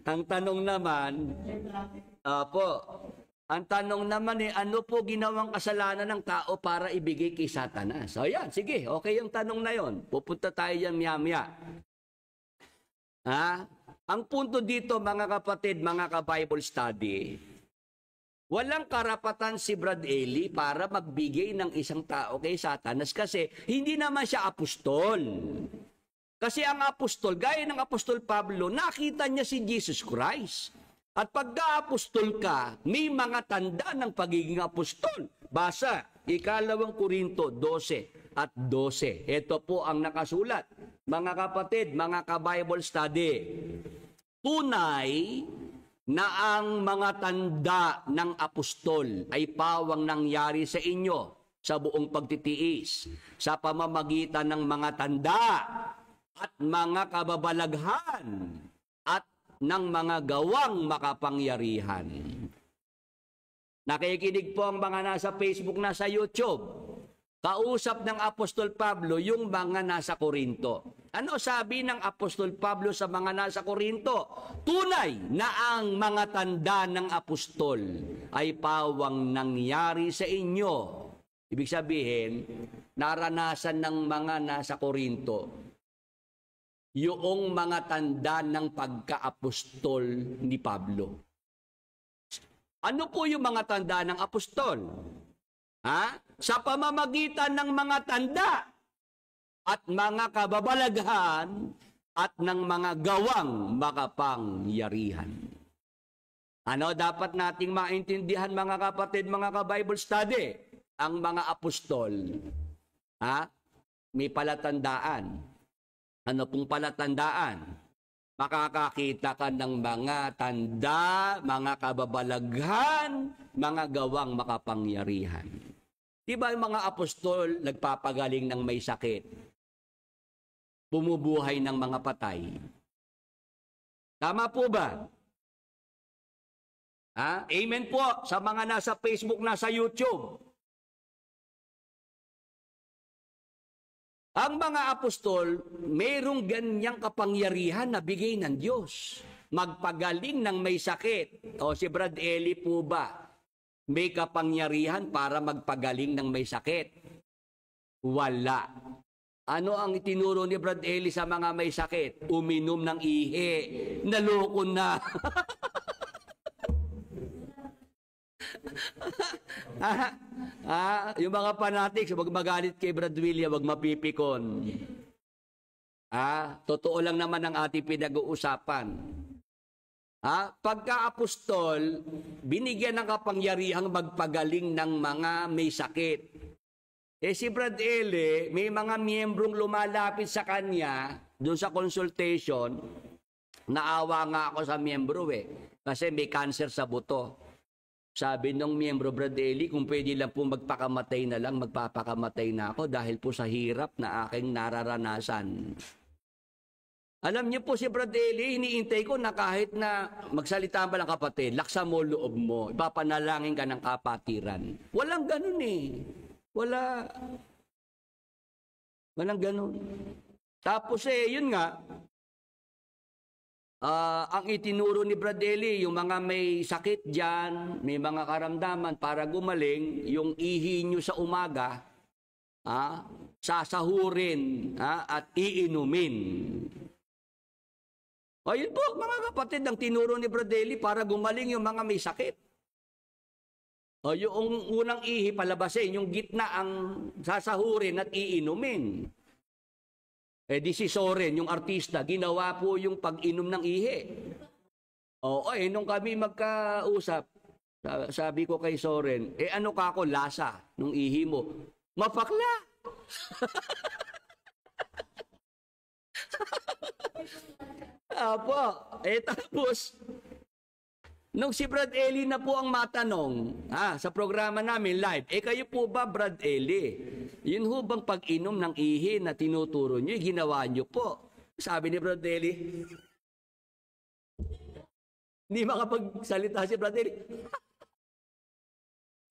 Ang tanong naman, ang tanong naman ano po ginawang kasalanan ng tao para ibigay kay Satanas? So ayan, sige, okay yung tanong na yon. Pupunta tayo yan maya-maya. Ang punto dito mga kapatid, mga ka-Bible study, walang karapatan si Brad Eli para magbigay ng isang tao kay Satanas kasi hindi naman siya apostol. Kasi ang apostol, gaya ng Apostol Pablo, nakita niya si Jesus Christ. At pagka-apostol ka, may mga tanda ng pagiging apostol. Basa, 2 Korinto 12 at 12. Ito po ang nakasulat. Mga kapatid, mga ka-Bible study, tunay na ang mga tanda ng apostol ay pawang nangyari sa inyo sa buong pagtitiis, sa pamamagitan ng mga tanda at mga kababalaghan at ng mga gawang makapangyarihan. Nakikinig po ang mga nasa Facebook, nasa YouTube. Kausap ng Apostol Pablo yung mga nasa Korinto. Ano sabi ng Apostol Pablo sa mga nasa Korinto? Tunay na ang mga tanda ng apostol ay pawang nangyari sa inyo. Ibig sabihin, naranasan ng mga nasa Korinto yung mga tanda ng pagka-apostol ni Pablo. Ano po yung mga tanda ng apostol? Sa pamamagitan ng mga tanda at mga kababalaghan at ng mga gawang makapangyarihan. Ano dapat nating maintindihan mga kapatid, mga ka-Bible study? Ang mga apostol, may palatandaan. Ano pong palatandaan? Makakakita ka ng mga tanda, mga kababalaghan, mga gawang makapangyarihan. Diba yung mga apostol nagpapagaling ng may sakit? Bumubuhay ng mga patay. Tama po ba? Amen po sa mga nasa Facebook, nasa YouTube. Ang mga apostol, mayroong ganyang kapangyarihan na bigay ng Diyos. Magpagaling ng may sakit. O si Brad Eli po ba, may kapangyarihan para magpagaling ng may sakit? Wala. Ano ang itinuro ni Brad Eli sa mga may sakit? Uminom ng ihi. Naloko na. Yung mga fanatics, wag magalit kay Brad William, wag mapipikon. Totoo lang naman ang ating pinag-uusapan. Pagka-apostol, binigyan ng kapangyarihang magpagaling ng mga may sakit. Si Brad Eli, may mga miyembrong lumalapit sa kanya doon sa consultation. Naawa nga ako sa miyembro kasi may cancer sa buto. Sabi nung miyembro, Brad Eli, kung pwede lang po magpakamatay na lang, magpapakamatay na ako dahil po sa hirap na aking nararanasan. Alam niyo po si Brad Eli, iniintay ko na kahit na magsalita ba lang kapatid, laksa mo loob mo, ipapanalangin ka ng kapatiran. Walang ganun Walang ganun. Tapos yun nga, ang itinuro ni Brad Eli, yung mga may sakit dyan, may mga karamdaman para gumaling, yung ihi nyo sa umaga, sasahurin at iinumin. Ayun po, mga kapatid, ang tinuro ni Brad Eli para gumaling yung mga may sakit. Yung unang ihi palabasin, yung gitna ang sasahurin at iinumin. Di si Soren, yung artista, ginawa po yung pag-inom ng ihi. Oo, nung kami magkausap, sabi ko kay Soren, ano ka ako lasa nung ihi mo? Mapakla! Apo, tapos, nung si Brad Eli na po ang matanong sa programa namin live, kayo po ba Brad Eli? Yun ho bang pag-inom ng ihi na tinuturo nyo, ginawa nyo po? Sabi ni Brad Eli, hindi makapagsalita si Brad Eli.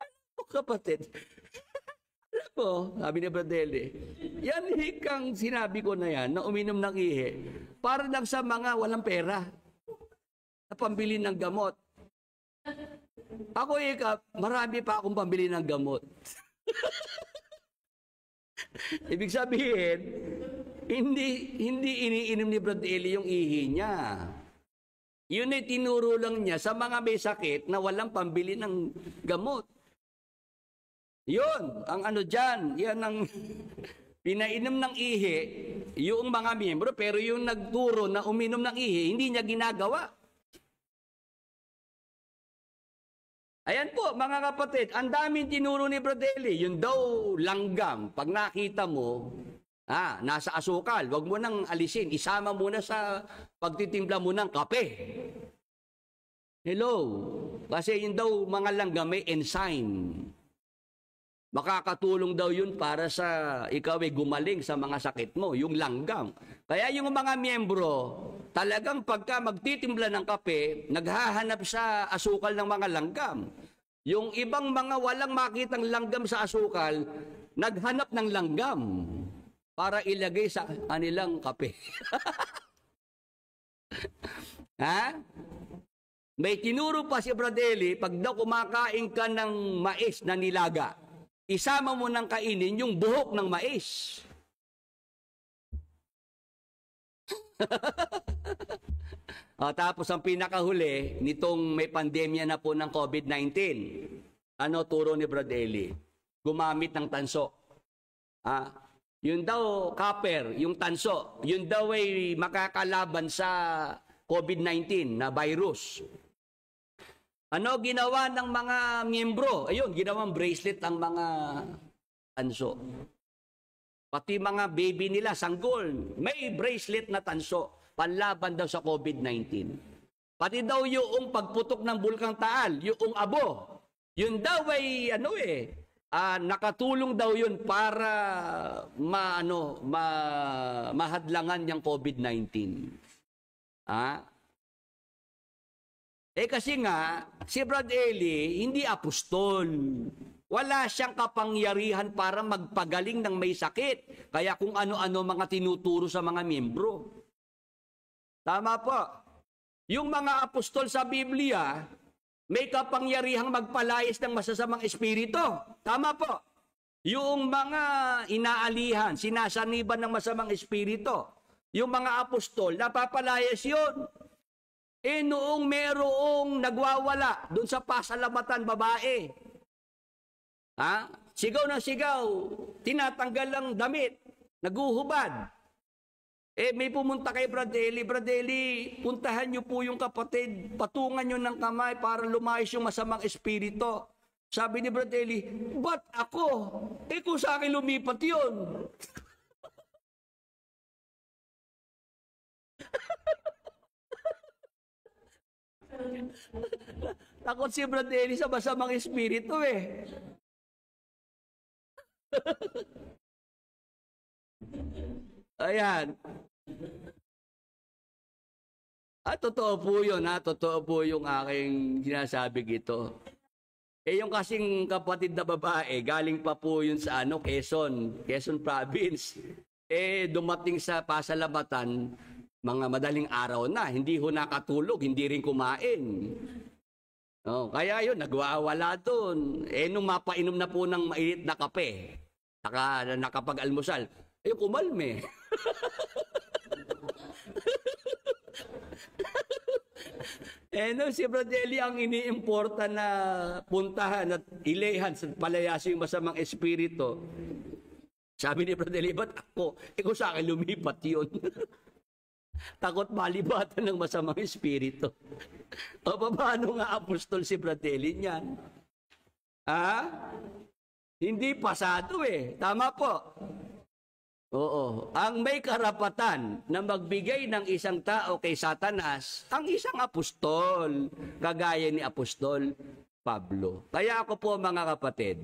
Ano kapatid? Alam mo, sabi ni Brad Eli, yan hikang sinabi ko na yan, na uminom ng ihi, para lang sa mga walang pera, na pambili ng gamot. Ako marami pa akong pambili ng gamot. Ibig sabihin, hindi iniinom ni Brad Eli yung ihi niya. Yun ay tinuro lang niya sa mga may sakit na walang pambili ng gamot. Yun, ang ano dyan, yan ang pinainom ng ihi, yung mga miyembro, pero yung nagturo na uminom ng ihi, hindi niya ginagawa. Ayan po, mga kapatid, ang daming tinuro ni Brad Eli, yun daw langgam, pag nakita mo, nasa asukal, wag mo nang alisin, isama muna sa pagtitimpla mo ng kape. Hello, kasi yun daw mga langgam may enzyme. Makakatulong daw yun para sa ikaw ay gumaling sa mga sakit mo, yung langgam. Kaya yung mga miyembro, talagang pagka magtitimpla ng kape, naghahanap sa asukal ng mga langgam. Yung ibang mga walang makitang langgam sa asukal, naghanap ng langgam para ilagay sa kanilang kape. May tinuro pa si Brad Eli, pag daw kumakain ka ng mais na nilaga, isama mo ng kainin yung buhok ng mais. Tapos ang pinakahuli, nitong may pandemya na po ng COVID-19, ano turo ni Brad Eli? Gumamit ng tanso. Yun daw, copper, yung tanso, yun daw ay makakalaban sa COVID-19 na virus. Ano ginawa ng mga miyembro? Ayun, ginawang bracelet ang mga tanso. Pati mga baby nila, sanggol, may bracelet na tanso, panlaban daw sa COVID-19. Pati daw yung pagputok ng Bulkang Taal, yung abo, yun daw ay nakatulong daw yun para mahadlangan yung COVID-19. Kasi nga, si Brad Eli, hindi apostol. Wala siyang kapangyarihan para magpagaling ng may sakit. Kaya kung ano-ano mga tinuturo sa mga miyembro. Tama po. Yung mga apostol sa Biblia, may kapangyarihang magpalayas ng masasamang espiritu. Tama po. Yung mga inaalihan, sinasaniban ng masamang espiritu, yung mga apostol, napapalayas yun. Noong merong nagwawala doon sa pasalamatan babae, sigaw na sigaw, tinatanggal ang damit, naguhubad. May pumunta kay Brad Eli, Brad Eli, puntahan niyo po yung kapatid, patungan niyo ng kamay para lumayas yung masamang espiritu. Sabi ni Brad Eli, ba't ako? Kung sa akin lumipat yun. Takot si Brad Eli sa masamang espiritu Ayan. Totoo po yun, totoo po yung aking sinasabi ito. Yung kasing kapatid na babae, galing pa po yun sa Quezon Province. Dumating sa pasalamatan, mga madaling araw na, hindi ho nakatulog, hindi rin kumain. Kaya yun, nagwawala doon. Nung mapainom na po ng mainit na kape, nakapag-almusal, kumalme. Si Brad Eli ang iniimporta na puntahan at ilehan sa palayasin yung masamang espiritu. Sabi ni Brad Eli, ba't ako? Kung sa akin lumipat yun. Takot malibatan ng masamang espiritu. O paano nga apostol si Fratelli niyan? Ha? Hindi pasado eh. Tama po. Oo. Ang may karapatan na magbigay ng isang tao kay Satanas, ang isang apostol, kagaya ni Apostol Pablo. Kaya ako po mga kapatid,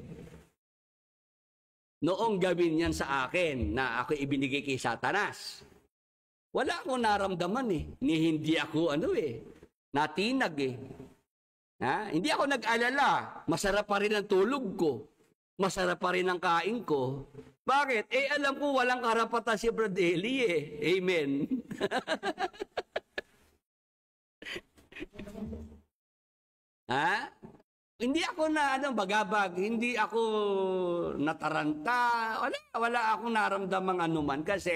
noong gawin yan sa akin na ako ibinigay kay Satanas, wala akong naramdaman eh. Hindi ako natinag eh. Ha? Hindi ako nag-alala. Masarap pa rin ang tulog ko. Masarap pa rin ang kain ko. Bakit? Alam ko walang karapatan si Fratelli eh. Amen. Ha? Hindi ako bagabag. Hindi ako nataranta. Wala akong naramdamang anuman kasi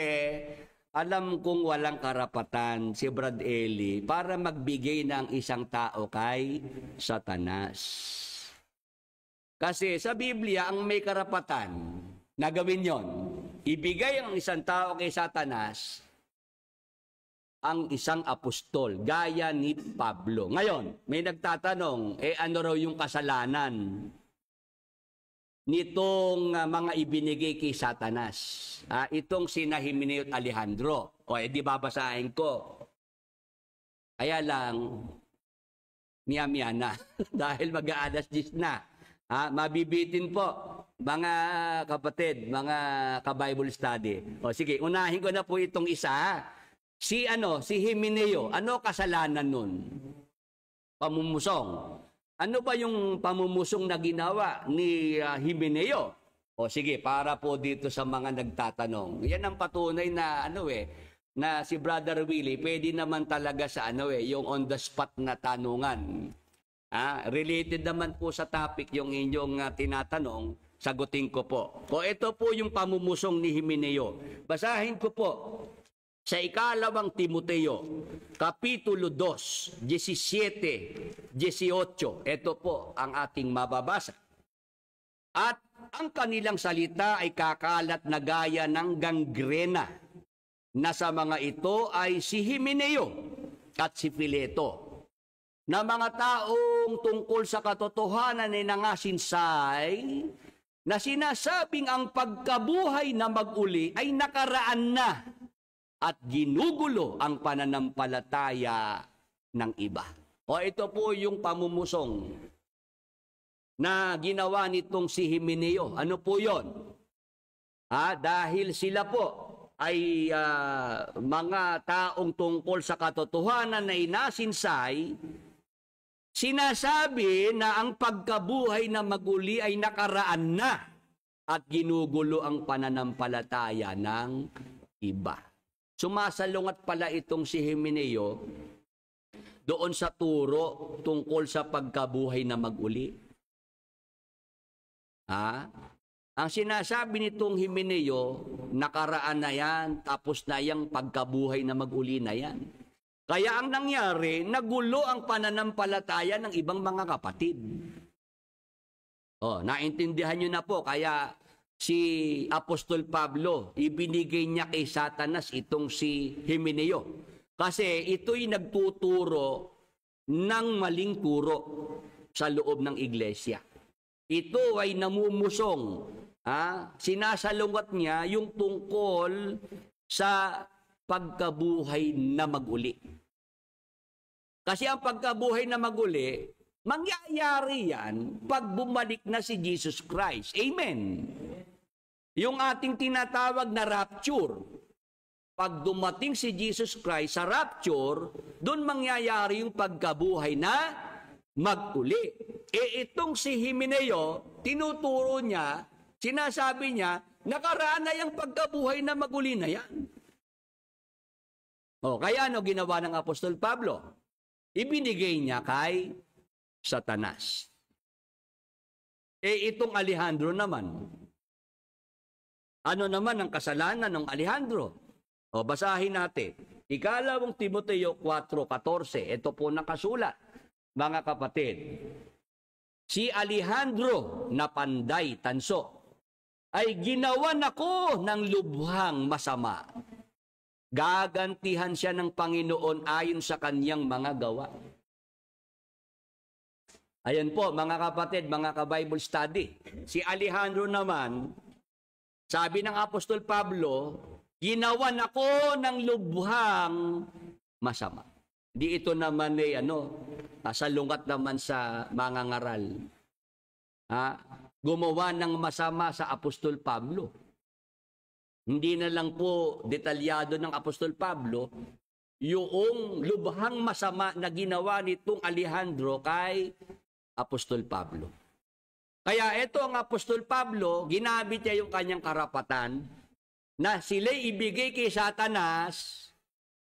alam kong walang karapatan si Brad Eli para magbigay ng isang tao kay Satanas. Kasi sa Biblia, ang may karapatan na gawin yon, ibigay ang isang tao kay Satanas, ang isang apostol, gaya ni Pablo. Ngayon, may nagtatanong, ano raw yung kasalanan nitong mga ibinigay kay Satanas? Itong sina Himeneo at Alejandro. Di babasahin ko. Kaya lang, miya-miya na. Dahil mag-aalas 10 na. Mabibitin po, mga kapatid, mga ka-Bible study. Sige, unahin ko na po itong isa. Si Himeneo, ano kasalanan nun? Pamumusong. Ano ba yung pamumusong na ginawa ni Himeneo? Sige, para po dito sa mga nagtatanong. Yan ang patunay na na si Brother Willie, pwede naman talaga sa yung on the spot na tanungan. Related naman po sa topic yung inyong tinatanong, sagutin ko po. Ito po yung pamumusong ni Himeneo. Basahin ko po sa ikalawang Timoteo, Kapitulo 2, 17, 18. Ito po ang ating mababasa. At ang kanilang salita ay kakalat na gaya ng gangrena, na sa mga ito ay si Himeneo at si Fileto, na mga taong tungkol sa katotohanan ay nangasinsay, na sinasabing ang pagkabuhay na mag-uli ay nakaraan na at ginugulo ang pananampalataya ng iba. Ito po yung pamumusong na ginawa nitong si Himeneo. Ano po yon? Dahil sila po ay mga taong tungkol sa katotohanan na inasinsay, sinasabi na ang pagkabuhay na mag-uli ay nakaraan na at ginugulo ang pananampalataya ng iba. Sumasalungat pala itong si Himeneo doon sa turo tungkol sa pagkabuhay na mag-uli. Ang sinasabi nitong Himeneo, nakaraan na yan, tapos na yung pagkabuhay na mag-uli na yan. Kaya ang nangyari, nagulo ang pananampalataya ng ibang mga kapatid. Naintindihan nyo na po, kaya si Apostol Pablo, ibinigay niya kay Satanas itong si Himeneo. Kasi ito'y nagtuturo ng maling turo sa loob ng iglesia. Ito ay namumusong. Sinasalungat niya yung tungkol sa pagkabuhay na mag-uli. Kasi ang pagkabuhay na mag-uli, mangyayari yan pag bumalik na si Jesus Christ. Amen. Yung ating tinatawag na rapture, pag dumating si Jesus Christ sa rapture, doon mangyayari yung pagkabuhay na mag-uli. Itong si Himeneo, tinuturo niya, sinasabi niya, nakaraan na yung pagkabuhay na mag-uli na yan. Kaya ginawa ng Apostol Pablo? Ibinigay niya kay Satanas. Itong Alejandro naman, ano naman ang kasalanan ng Alejandro? Basahin natin. Ikalawang Timoteo 4:14. Ito po nakasulat, mga kapatid. Si Alejandro na panday tanso ay ginawan ako ng lubhang masama. Gagantihan siya ng Panginoon ayon sa kanyang mga gawa. Ayan po, mga kapatid, mga ka-Bible study. Si Alejandro naman, sabi ng Apostol Pablo, ginawan ako ng lubhang masama. Di ito naman salungat naman sa mga ngaral. Gumawa ng masama sa Apostol Pablo. Hindi na lang po detalyado ng Apostol Pablo yung lubhang masama na ginawa nitong Alejandro kay Apostol Pablo. Kaya ito ang Apostol Pablo, ginamit niya yung kanyang karapatan na sila'y ibigay kay Satanas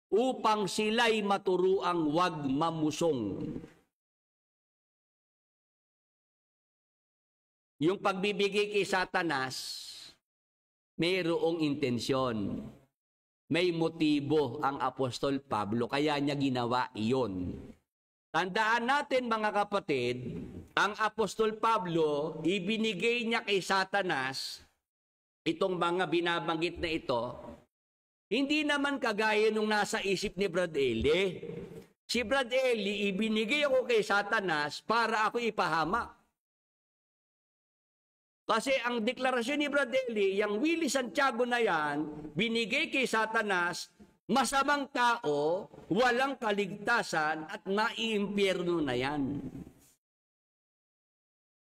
upang sila'y maturuang wag mamusong. Yung pagbibigay kay Satanas, mayroong intensyon. May motibo ang Apostol Pablo, kaya niya ginawa iyon. Tandaan natin mga kapatid, ang Apostol Pablo, ibinigay niya kay Satanas itong mga binabanggit na ito, hindi naman kagaya nung nasa isip ni Brad Eli. Si Brad Eli, ibinigay ako kay Satanas para ako ipahamak. Kasi ang deklarasyon ni Brad Eli, yung Willie Santiago na yan, binigay kay Satanas, masamang tao, walang kaligtasan at maiimpyerno na yan.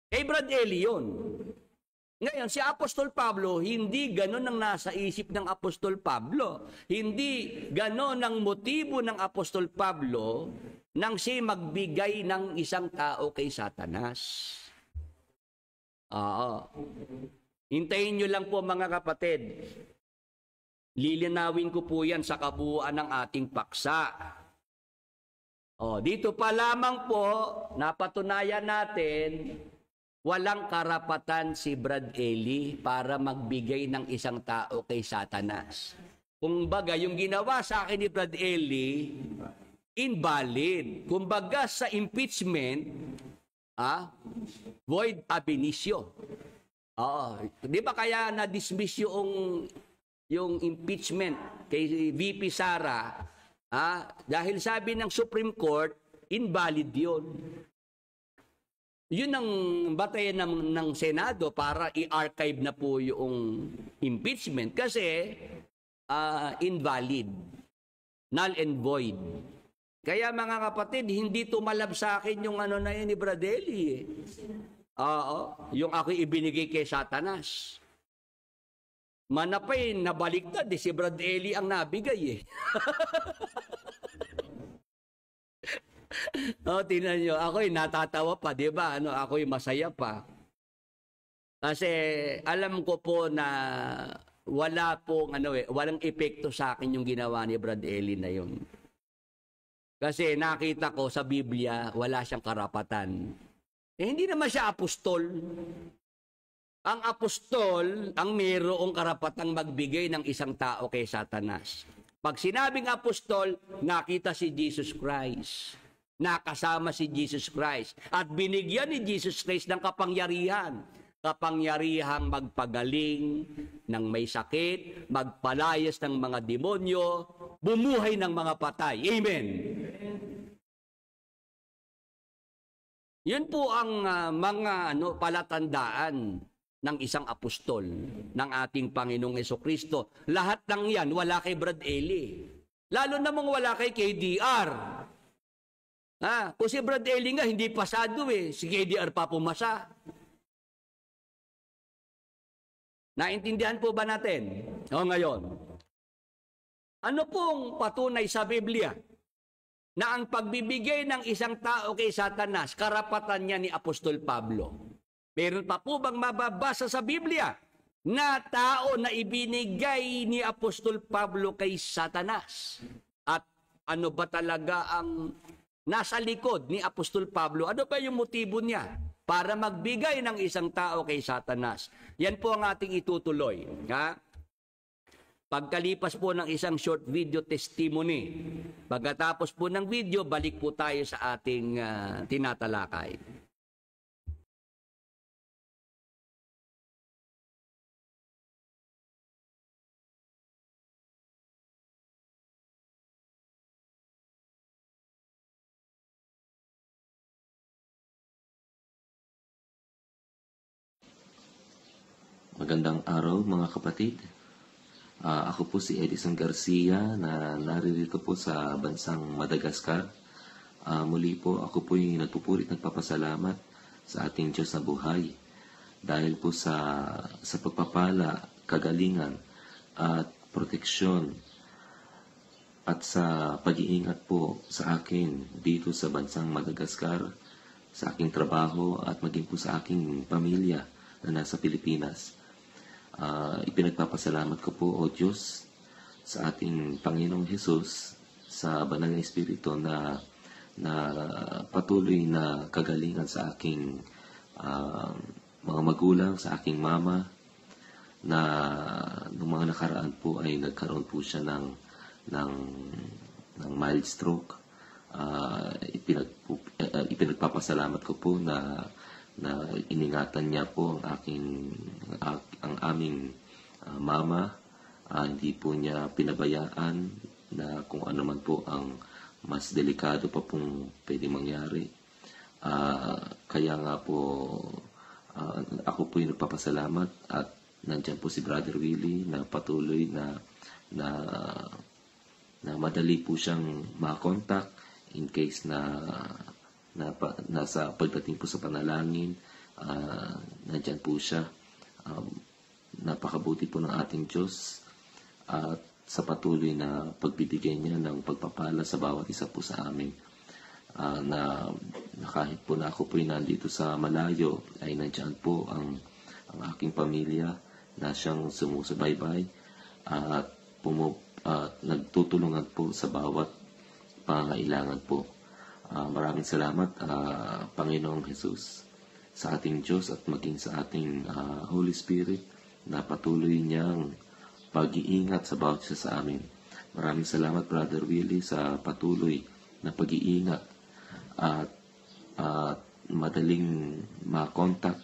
Kay Brad Eli yun. Ngayon, si Apostol Pablo, hindi ganon ang nasa isip ng Apostol Pablo. Hindi ganon ang motibo ng Apostol Pablo nang siya magbigay ng isang tao kay Satanas. Hintayin nyo lang po mga kapatid. Lilinawin ko po yan sa kabuuan ng ating paksa. Dito pa lamang po, napatunayan natin, walang karapatan si Brad Eli para magbigay ng isang tao kay Satanas. Kumbaga, yung ginawa sa akin ni Brad Eli, invalid. Kumbaga, sa impeachment, void ab initio. Di ba kaya na-dismiss yung impeachment kay VP Sara, dahil sabi ng Supreme Court, invalid yun. Yun ang batayan ng Senado para i-archive na po yung impeachment kasi invalid, null and void. Kaya mga kapatid, hindi tumalab sa akin yung na yun ni Brad Eli. Yung ako ibinigay kay Satanas. Manapay, nabaliktad si Brad Eli ang nabigay tingnan nyo, ako'y natatawa pa, di ba? Ako'y masaya pa. Kasi alam ko po na walang epekto sa akin yung ginawa ni Brad Eli na yun. Kasi nakita ko sa Biblia, wala siyang karapatan. Hindi naman siya apostol. Ang apostol, ang mayroong karapatang magbigay ng isang tao kay Satanas. Pag sinabing apostol, nakita si Jesus Christ. Nakasama si Jesus Christ. At binigyan ni Jesus Christ ng kapangyarihan. Kapangyarihang magpagaling ng may sakit, magpalayas ng mga demonyo, bumuhay ng mga patay. Amen. Yun po ang mga palatandaan ng isang apostol ng ating Panginoong Hesukristo. Lahat ng yan, wala kay Brad Eli. Lalo namang wala kay KDR. Kung si Brad Eli nga, hindi pasado si KDR pa pumasa. Naintindihan po ba natin? Ngayon, ano pong patunay sa Biblia na ang pagbibigay ng isang tao kay Satanas, karapatan niya ni Apostol Pablo? Meron pa po bang mababasa sa Biblia na tao na ibinigay ni Apostol Pablo kay Satanas? At ano ba talaga ang nasa likod ni Apostol Pablo? Ano ba yung motibo niya para magbigay ng isang tao kay Satanas? Yan po ang ating itutuloy. Pagkalipas po ng isang short video testimony, pagkatapos po ng video, balik po tayo sa ating tinatalakay. Magandang araw mga kapatid. Ako po si Edison Garcia na naririto po sa bansang Madagascar. Muli po ako po yung nagpupurit nagpapasalamat sa ating Diyos na buhay dahil po sa pagpapala, kagalingan at proteksyon at sa pag-iingat po sa akin dito sa bansang Madagascar, sa aking trabaho at maging po sa aking pamilya na nasa Pilipinas. Ipinagpapasalamat ko po, O Diyos, sa ating Panginoong Hesus, sa Banal na Espiritu na patuloy na kagalingan sa aking mga magulang, sa aking mama, na noong mga nakaraan po ay nagkaroon po siya ng mild stroke. Ipinagpapasalamat ko po na iningatan niya po ang aming mama. Hindi po niya pinabayaan na kung ano man po ang mas delikado pa pong pwede mangyari. Kaya nga po ako po yung nagpapasalamat at nandyan po si Brother Willie na patuloy na madali po siyang makontak in case na nasa pagdating po sa panalangin. Nandyan po siya. Napakabuti po ng ating Diyos at sa patuloy na pagbibigay niya ng pagpapala sa bawat isa po sa amin. Na kahit po na ako po nandito sa malayo ay nandyan po ang aking pamilya na siyang sumusubaybay at nagtutulungan po sa bawat pangailangan po. Maraming salamat, Panginoong Jesus, sa ating Diyos at maging sa ating Holy Spirit na patuloy niyang pag-iingat sa bawat isa sa amin. Maraming salamat, Brother Willie, sa patuloy na pag-iingat at madaling makontak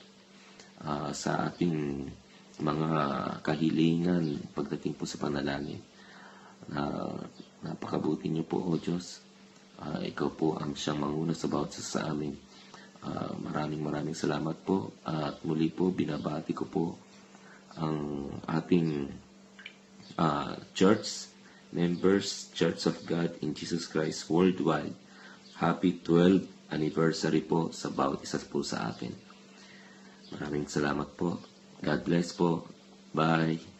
sa ating mga kahilingan pagdating po sa panalangin. Napakabuti niyo po, O Diyos. Ikaw po ang siyang manguna sa bawat isa sa amin. Maraming salamat po. At muli po, binabati ko po ang ating church members, Church of God in Jesus Christ Worldwide. Happy 12th anniversary po sa bawat isa po sa atin. Maraming salamat po. God bless po. Bye.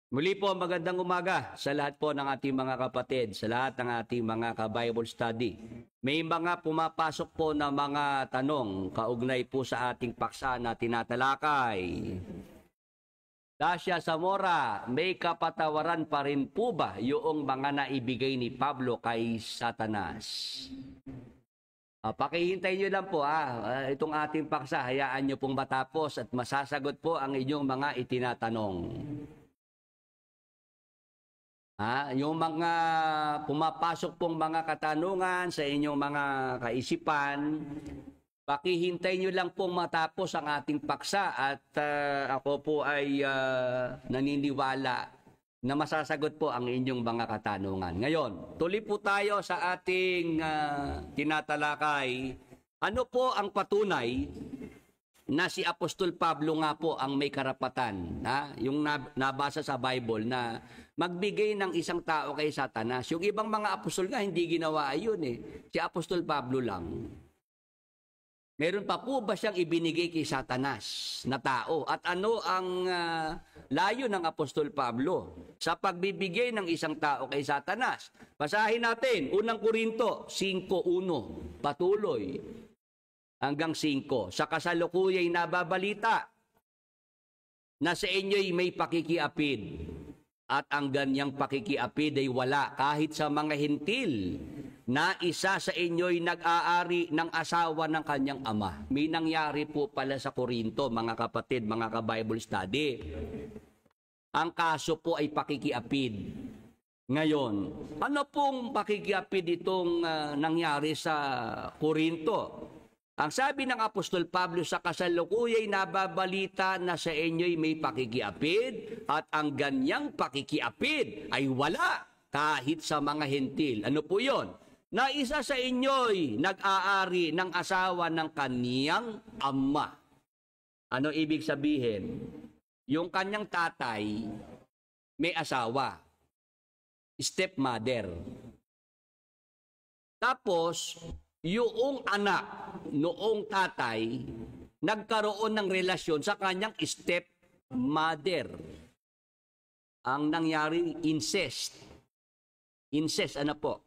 Muli po, magandang umaga sa lahat po ng ating mga kapatid, sa lahat ng ating mga ka-Bible study. May mga pumapasok po na mga tanong kaugnay po sa ating paksa na tinatalakay. Dasya Zamora, may kapatawaran pa rin po ba yung mga naibigay ni Pablo kay Satanas? Pakihintay nyo lang po itong ating paksa, hayaan nyo pong matapos at masasagot po ang inyong mga itinatanong. Yung mga pumapasok pong mga katanungan sa inyong mga kaisipan, pakihintay nyo lang pong matapos ang ating paksa at ako po ay naniniwala na masasagot po ang inyong mga katanungan. Ngayon, tuloy po tayo sa ating tinatalakay. Ano po ang patunay na si Apostol Pablo nga po ang may karapatan, yung nabasa sa Bible na magbigay ng isang tao kay Satanas. Yung ibang mga apostol nga hindi ginawa ayun Si Apostol Pablo lang. Meron pa po ba siyang ibinigay kay Satanas na tao? At ano ang layo ng Apostol Pablo sa pagbibigay ng isang tao kay Satanas? Basahin natin, unang Korinto 5:1, patuloy hanggang 5. Sa kasalukuya'y nababalita na sa inyo'y may pakikiapid, at ang ganyang pakikiapid ay wala kahit sa mga hintil, na isa sa inyo'y nag-aari ng asawa ng kanyang ama. May nangyari po pala sa Korinto, mga kapatid, mga ka-Bible study. Ang kaso po ay pakikiapid. Ngayon, ano pong pakikiapid itong nangyari sa Korinto? Ang sabi ng Apostol Pablo, sa kasalukuya'y nababalita na sa inyo'y may pakikiapid, at ang ganyang pakikiapid ay wala kahit sa mga hentil. Ano po yon? Na isa sa inyo'y nag-aari ng asawa ng kaniyang ama. Ano ibig sabihin? Yung kanyang tatay may asawa, stepmother. Tapos, yung anak noong tatay nagkaroon ng relasyon sa kanyang stepmother. Ang nangyari, incest. Incest, ano po?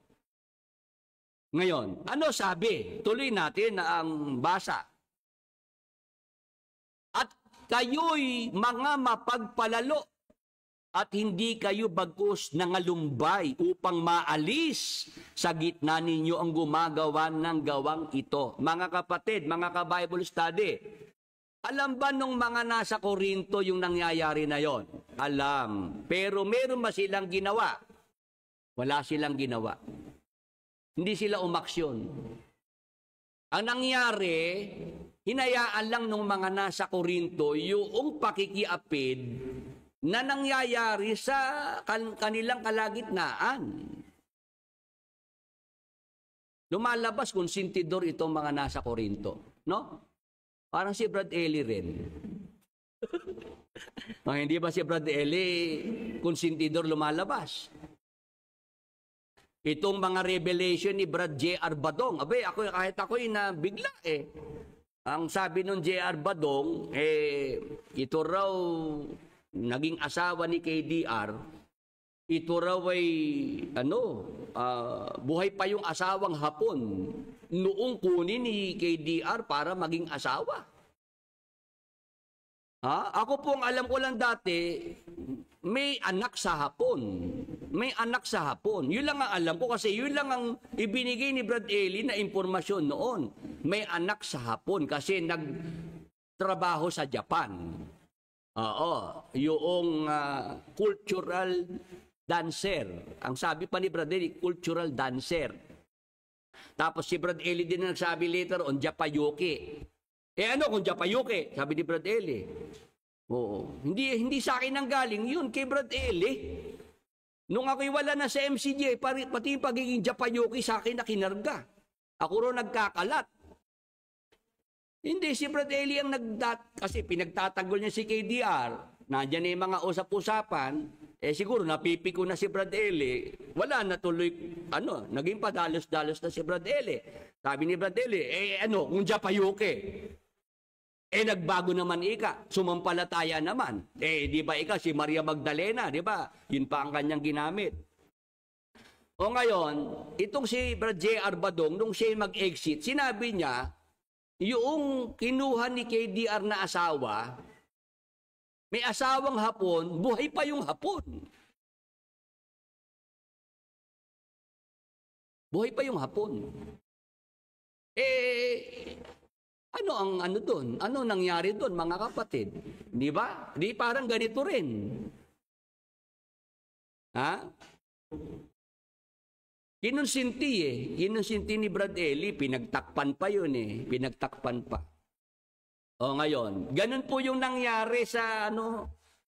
Ngayon, ano sabi? Tuloy natin na ang basa. At kayo'y mga mapagpalalo, at hindi kayo bagkus nangalumbay upang maalis sa gitna ninyo ang gumagawa ng gawang ito. Mga kapatid, mga ka-Bible study, alam ba nung mga nasa Korinto yung nangyayari na yon? Alam. Pero meron ba silang ginawa? Wala silang ginawa. Hindi sila umaksyon. Ang nangyari, hinayaan lang nung mga nasa Korinto yung pakikiapid na nangyayari sa kanilang kalagitnaan. Lumalabas kung sintidor itong mga nasa Korinto. No? Parang si Brad Eli rin. Hindi ba si Brad Eli kung sintidor lumalabas? Itong mga revelation ni Brad J.R. Badong, kahit ako'y nabigla eh. Ang sabi nun J.R. Badong, ito raw naging asawa ni KDR, ito raw ay buhay pa yung asawang Hapon noong kunin ni KDR para maging asawa. Ako pong alam ko lang dati, may anak sa Hapon. May anak sa Hapon. Yun lang ang alam ko kasi yun lang ang ibinigay ni Brad Eli na impormasyon noon. May anak sa Hapon kasi nagtrabaho sa Japan. Yung cultural dancer. Ang sabi pa ni Brad Eli, cultural dancer. Tapos si Brad Eli din nagsabi later on, Japayuki. Ano kung Japayuki? Sabi ni Brad Eli. Oo. Hindi sa akin ang galing yun kay Brad Eli. Nung ako'y wala na sa MCJ, pati yung pagiging Japayuki sa akin na kinarga. Ako rin nagkakalat. Hindi, si Brad Eli ang kasi pinagtatanggol niya si KDR. Nandiyan na yung mga usap-usapan. Siguro napipiko na si Brad Eli. Wala na tuloy, naging padalos-dalos na si Brad Eli. Sabi ni Brad Eli, kung Japayuki. Nagbago naman sumampalataya naman. Di ba si Maria Magdalena, di ba? Yun pa ang kanyang ginamit. O ngayon, itong si Brad J.R. Badong, nung siya mag-exit, sinabi niya, yung kinuha ni KDR na asawa, may asawang Hapon, buhay pa yung Hapon. Buhay pa yung Hapon. Ano doon? Ano nangyari doon, mga kapatid? Di ba? Di parang ganito rin. Kinonsinti ni Brad Eli, pinagtakpan pa yun pinagtakpan pa. O ngayon, ganun po yung nangyari sa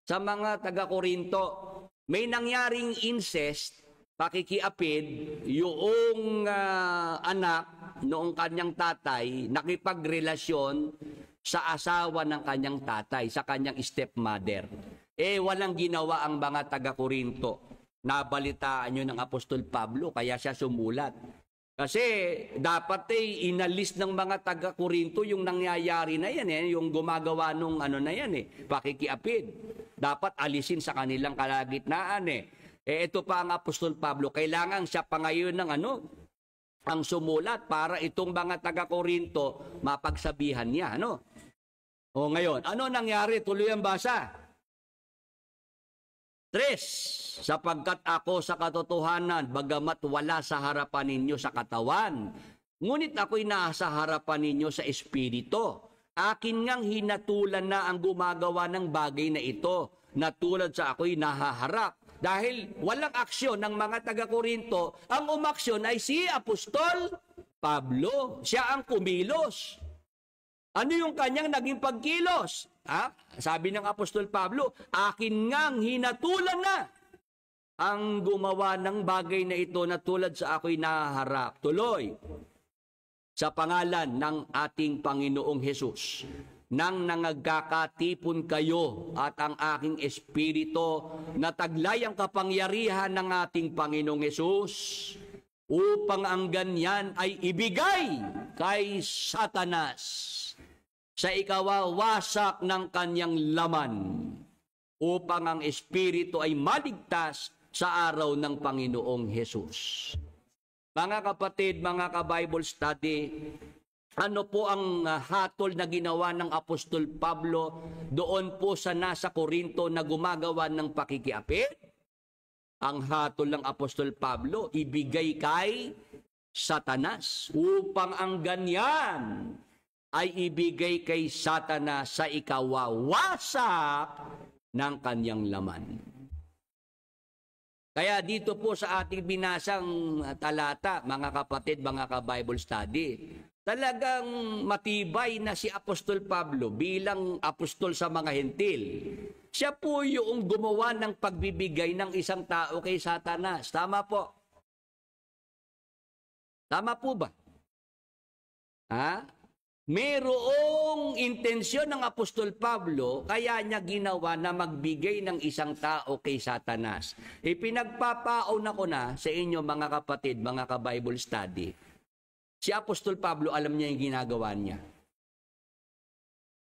mga taga-Korinto. May nangyaring incest, pakikiapid, yung anak noong kanyang tatay nakipagrelasyon sa asawa ng kanyang tatay, sa kanyang stepmother. Walang ginawa ang mga taga-Korinto. Nabalitaan nyo ng Apostol Pablo, kaya siya sumulat. Kasi dapat inalis ng mga taga-Korinto yung nangyayari na yan, yung gumagawa nung ano na yan, pakikiapid. Dapat alisin sa kanilang kalagitnaan. Ito pa ang Apostol Pablo, kailangan siya pa ngayon ng ang sumulat para itong mga taga-Korinto mapagsabihan niya. O ngayon, ano nangyari? Tuloy ang basa. 3, sapagkat ako sa katotohanan, bagamat wala sa harapan ninyo sa katawan, ngunit ako'y nasa harapan ninyo sa espiritu. Akin ngang hinatulan na ang gumagawa ng bagay na ito, na tulad sa ako'y nahaharap. Dahil walang aksyon ng mga taga-Korinto, ang umaksyon ay si Apostol Pablo. Siya ang kumilos. Ano yung kanyang naging pagkilos? Sabi ng Apostol Pablo, akin ngang hinatulan na ang gumawa ng bagay na ito na tulad sa ako'y nahaharap. Tuloy, sa pangalan ng ating Panginoong Hesus, nang nangagkakatipon kayo at ang aking espiritu na taglay ang kapangyarihan ng ating Panginoong Hesus, upang ang ganyan ay ibigay kay Satanas sa ikawawasak ng kanyang laman, upang ang espiritu ay maligtas sa araw ng Panginoong Hesus. Mga kapatid, mga ka-Bible study, ano po ang hatol na ginawa ng Apostol Pablo doon po sa nasa Korinto na gumagawa ng pakikiapid? Ang hatol ng Apostol Pablo, ibigay kay Satanas, upang ang ganyan ay ibigay kay Satanas sa ikawawasak ng kanyang laman. Kaya dito po sa ating binasang talata, mga kapatid, mga ka-Bible study, talagang matibay na si Apostol Pablo bilang apostol sa mga hentil. Siya po yung gumawa ng pagbibigay ng isang tao kay Satanas. Tama po? Tama po ba? Mayroong intensyon ng Apostol Pablo, kaya niya ginawa na magbigay ng isang tao kay Satanas. Ipinagpapaon ako na sa inyo, mga kapatid, mga ka-Bible study. Si Apostol Pablo, alam niya yung ginagawa niya.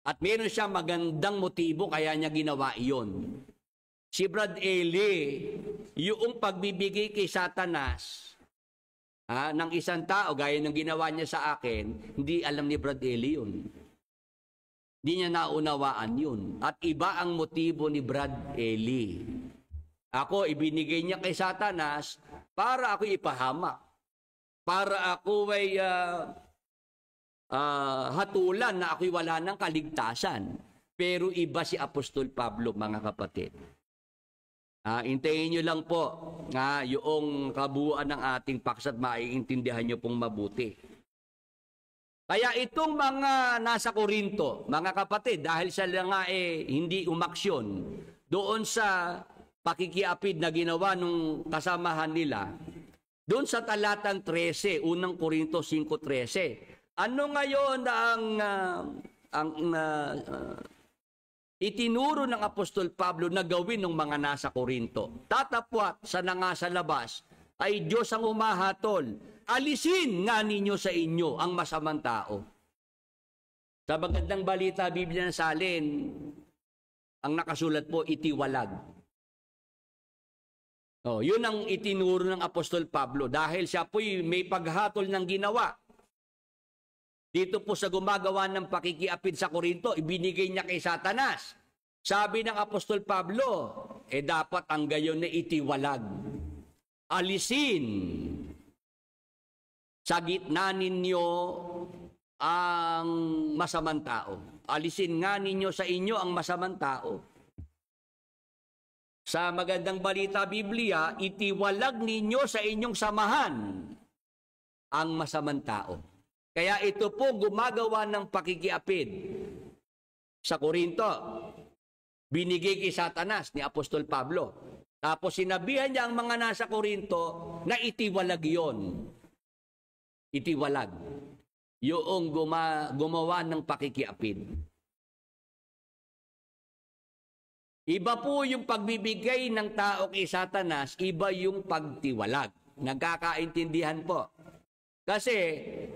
At meron siya magandang motibo, kaya niya ginawa iyon. Si Brad Eli, yung pagbibigay kay Satanas, ng isang tao, gaya ng ginawa niya sa akin, hindi alam ni Brad Eli yun. Hindi niya naunawaan yun. At iba ang motibo ni Brad Eli. Ako, ibinigay niya kay Satanas para ako ipahamak. Para ako ay hatulan na ako'y wala ng kaligtasan. Pero iba si Apostol Pablo, mga kapatid. Intayin nyo lang po yung kabuuan ng ating paksa at maiintindihan nyo pong mabuti. Kaya itong mga nasa Korinto, mga kapatid, dahil sila nga hindi umaksyon doon sa pakikiapid na ginawa nung kasamahan nila, doon sa talatang 13, unang Korinto 5:13, ano ngayon ang itinuro ng Apostol Pablo na gawin ng mga nasa Korinto? Tatapwat sa nangasa labas ay Diyos ang umahatol. Alisin nga ninyo sa inyo ang masamang tao. Sa magandang balita, Biblia ng salin, ang nakasulat po, itiwalag. Yun ang itinuro ng Apostol Pablo dahil siya po'y may paghatol ng ginawa. Dito po sa gumagawa ng pakikiapid sa Korinto, ibinigay niya kay Satanas. Sabi ng Apostol Pablo, dapat ang gayon na itiwalag. Alisin sa gitna ninyo ang masamang tao. Alisin nga ninyo sa inyo ang masamang tao. Sa magandang balita Biblia, itiwalag ninyo sa inyong samahan ang masamang tao. Kaya ito po gumagawa ng pakikiapid sa Korinto. Binigay kay Satanas ni Apostol Pablo. Tapos sinabihan niya ang mga nasa Korinto na itiwalag yon. Itiwalag. Yung gumawa ng pakikiapid. Iba po yung pagbibigay ng tao kay Satanas, iba yung pagtiwalag. Nagkakaintindihan po. Kasi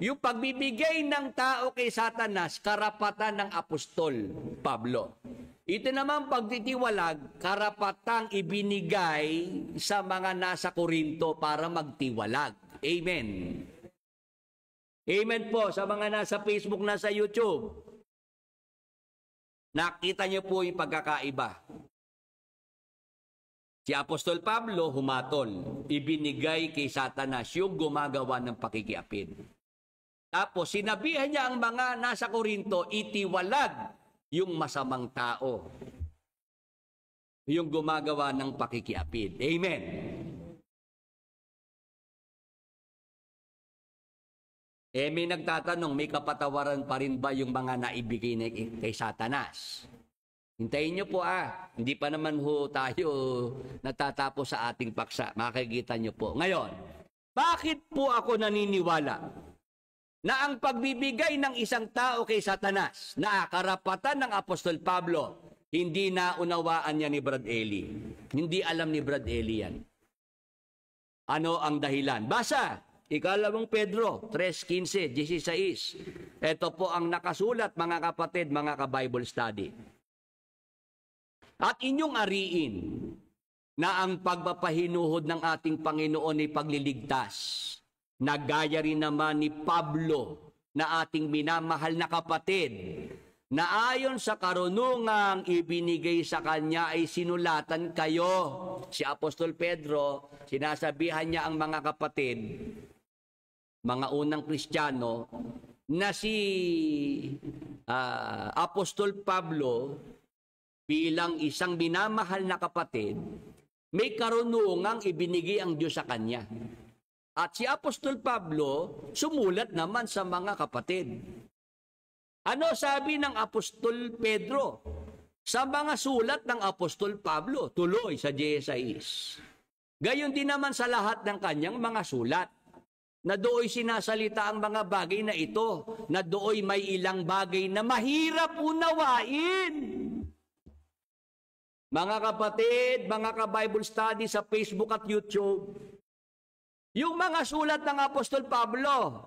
yung pagbibigay ng tao kay Satanas, karapatan ng Apostol Pablo. Ito naman pagtitiwalag, karapatang ibinigay sa mga nasa Korinto para magtiwalag. Amen. Amen po sa mga nasa Facebook, nasa YouTube. Nakita niyo po yung pagkakaiba. Si Apostol Pablo humatol, ibinigay kay Satanas yung gumagawa ng pakikiapid. Tapos sinabihan niya ang mga nasa Korinto, itiwalag yung masamang tao, yung gumagawa ng pakikiapid. Amen. May nagtatanong, may kapatawaran pa rin ba yung mga naibigay kay Satanas? Hintayin nyo po hindi pa naman ho tayo natatapos sa ating paksa. Makikita nyo po. Ngayon, bakit po ako naniniwala na ang pagbibigay ng isang tao kay Satanas na karapatan ng Apostol Pablo, hindi naunawaan niya ni Brad Eli. Hindi alam ni Brad Eli yan. Ano ang dahilan? Basa, Ikalawang Pedro 3:15, 16. Ito po ang nakasulat, mga kapatid, mga ka-Bible study. At inyong ariin na ang pagpapahinuhod ng ating Panginoon ay pagliligtas, na gaya rin naman ni Pablo na ating minamahal na kapatid, na ayon sa karunungang ibinigay sa kanya ay sinulatan kayo. Si Apostol Pedro, sinasabihan niya ang mga kapatid, mga unang Kristiyano, na si Apostol Pablo bilang isang minamahal na kapatid, may karunungang ibinigay ang Diyos sa kanya. At si Apostol Pablo, sumulat naman sa mga kapatid. Ano sabi ng Apostol Pedro sa mga sulat ng Apostol Pablo? Tuloy sa 16. Gayon din naman sa lahat ng kanyang mga sulat, na dooy sinasalita ang mga bagay na ito, na dooy may ilang bagay na mahirap unawain. Mga kapatid, mga ka-Bible study sa Facebook at YouTube, yung mga sulat ng Apostol Pablo,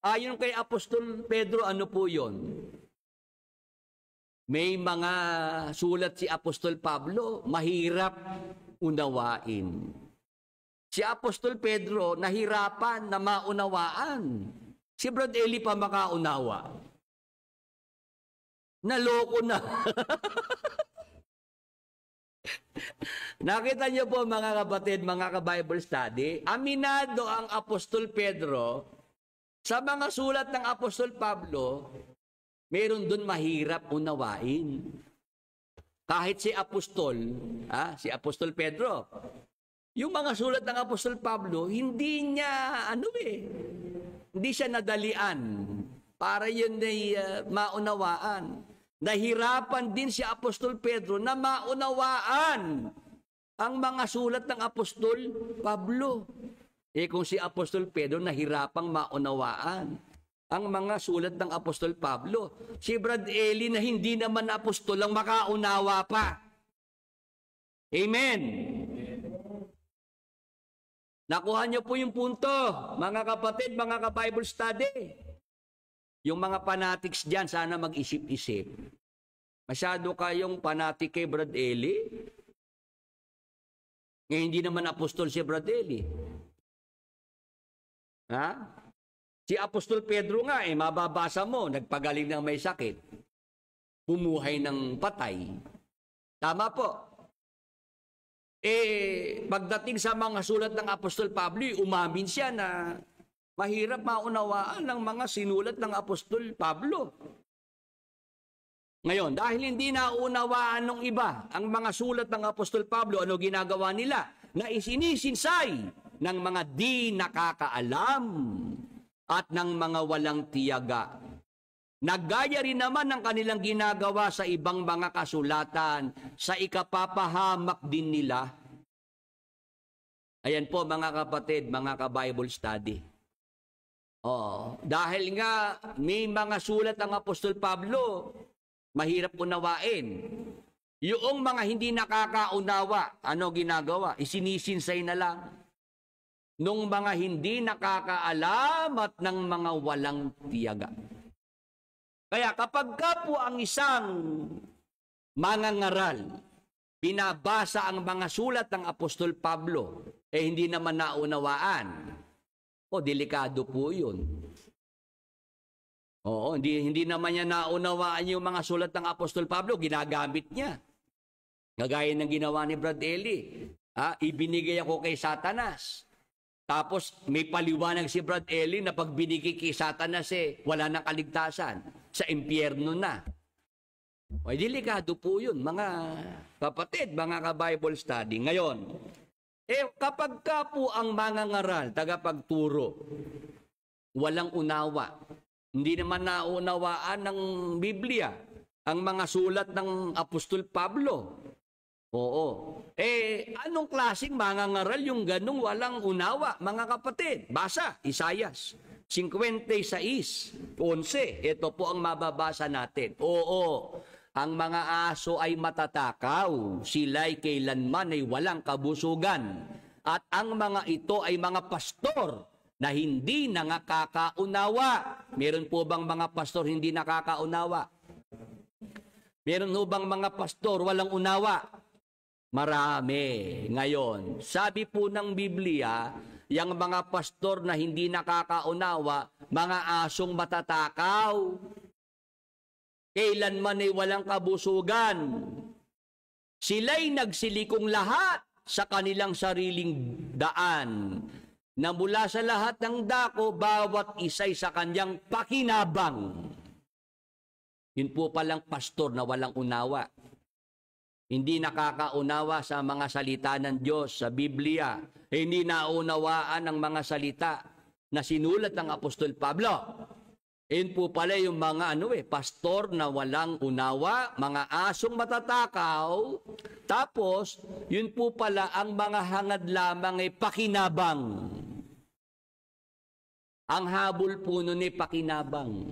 ayon kay Apostol Pedro, ano po yun? May mga sulat si Apostol Pablo, mahirap unawain. Si Apostol Pedro, nahirapan na maunawaan. Si Brad Eli pa makaunawa. Naloko na. Nakita niyo po, mga kapatid, mga ka-Bible study, aminado ang Apostol Pedro sa mga sulat ng Apostol Pablo, meron doon mahirap unawain. Kahit si Apostol Pedro, yung mga sulat ng Apostol Pablo, hindi niya, hindi siya nadalian para yun ay maunawaan. Nahirapan din si Apostol Pedro na maunawaan ang mga sulat ng Apostol Pablo. Kung si Apostol Pedro nahirapang maunawaan ang mga sulat ng Apostol Pablo, si Brad Eli na hindi naman apostol ang makaunawa pa. Amen. Nakuha niyo po yung punto, mga kapatid, mga ka-Bible study. Yung mga fanatics dyan, sana mag-isip-isip. Masyado kayong fanatic kay Brad Eli? Ngayon, hindi naman apostol si Brad Eli. Si Apostol Pedro nga, mababasa mo, nagpagaling ng may sakit. Bumuhay ng patay. Tama po. Pagdating sa mga sulat ng Apostol Pablo, umamin siya na mahirap maunawaan ng mga sinulat ng Apostol Pablo. Ngayon, dahil hindi naunawaan ng iba ang mga sulat ng Apostol Pablo, ano ginagawa nila? Na isinisinsay ng mga di nakakaalam at ng mga walang tiyaga. Naggaya rin naman ng kanilang ginagawa sa ibang mga kasulatan sa ikapapahamak din nila. Ayan po, mga kapatid, mga ka-Bible study. Dahil nga may mga sulat ang Apostol Pablo, mahirap unawain. Yung mga hindi nakakaunawa, ano ginagawa? Isinisinsay na lang. nung mga hindi nakakaalam at ng mga walang tiyaga. Kaya kapag ka po ang isang mangangaral, binabasa ang mga sulat ng Apostol Pablo, hindi naman naunawaan, delikado po yun. Oo, hindi naman niya naunawaan yung mga sulat ng Apostol Pablo, ginagamit niya. Kagaya ng ginawa ni Brad Eli. Ibinigay ako kay Satanas. Tapos may paliwanag si Brad Eli na pag binigay kay Satanas, wala nang kaligtasan. Sa impyerno na. Delikado po yun, mga kapatid, mga ka-Bible study. Ngayon, kapag ka po ang mangangaral, tagapagturo, walang unawa, hindi naman naunawaan ng Biblia, ang mga sulat ng Apostol Pablo. Anong klaseng mangangaral yung ganung walang unawa, mga kapatid? Basa, Isayas 56:11. Ito po ang mababasa natin. Ang mga aso ay matatakaw, sila'y kailanman ay walang kabusugan. At ang mga ito ay mga pastor na hindi nakakaunawa. Meron po bang mga pastor hindi nakakaunawa? Meron po bang mga pastor walang unawa? Marami. Ngayon, sabi po ng Biblia, yung mga pastor na hindi nakakaunawa, mga asong matatakaw. Kailanman ay walang kabusugan. Sila'y nagsilikong lahat sa kanilang sariling daan, na mula sa lahat ng dako, bawat isa'y sa kanyang pakinabang. Yun po palang pastor na walang unawa. Hindi nakakaunawa sa mga salita ng Diyos sa Biblia. Hindi naunawaan ang mga salita na sinulat ng Apostol Pablo. Yun po pala yung mga pastor na walang unawa, mga asong matatakaw. Tapos, yun po pala ang mga hangad lamang ay pakinabang. Ang habol po nun ay pakinabang.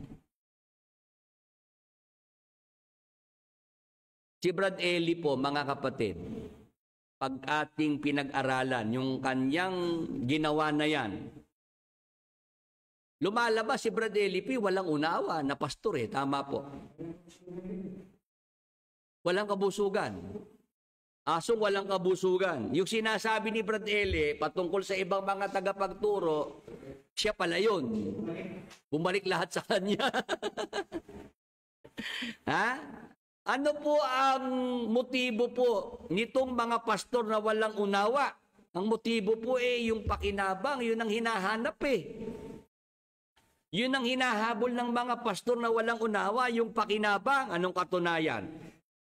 Si Brad Eli po, mga kapatid, pag ating pinag-aralan, yung kanyang ginawa na yan, lumalabas si Brad Eli, walang unawa na pastor tama po. Walang kabusugan. Asong walang kabusugan. Yung sinasabi ni Brad Eli patungkol sa ibang mga tagapagturo, siya pala yun. Bumalik lahat sa kanya. Ano po ang motibo po nitong mga pastor na walang unawa? Ang motibo po yung pakinabang, yun ang hinahanap Yun ang hinahabol ng mga pastor na walang unawa, yung pakinabang. Anong katunayan?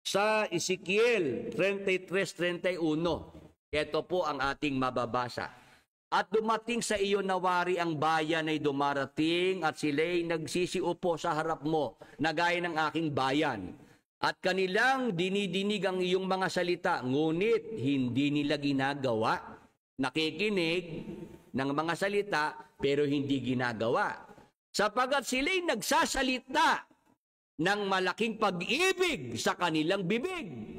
Sa Ezekiel 33:31, ito po ang ating mababasa. At dumating sa iyo nawari ang bayan ay dumarating at sila'y nagsisiupo sa harap mo na gaya ng aking bayan. At kanilang dinidinig ang iyong mga salita, ngunit hindi nila ginagawa. Nakikinig ng mga salita, pero hindi ginagawa. Sapagat sila'y nagsasalita ng malaking pag-ibig sa kanilang bibig.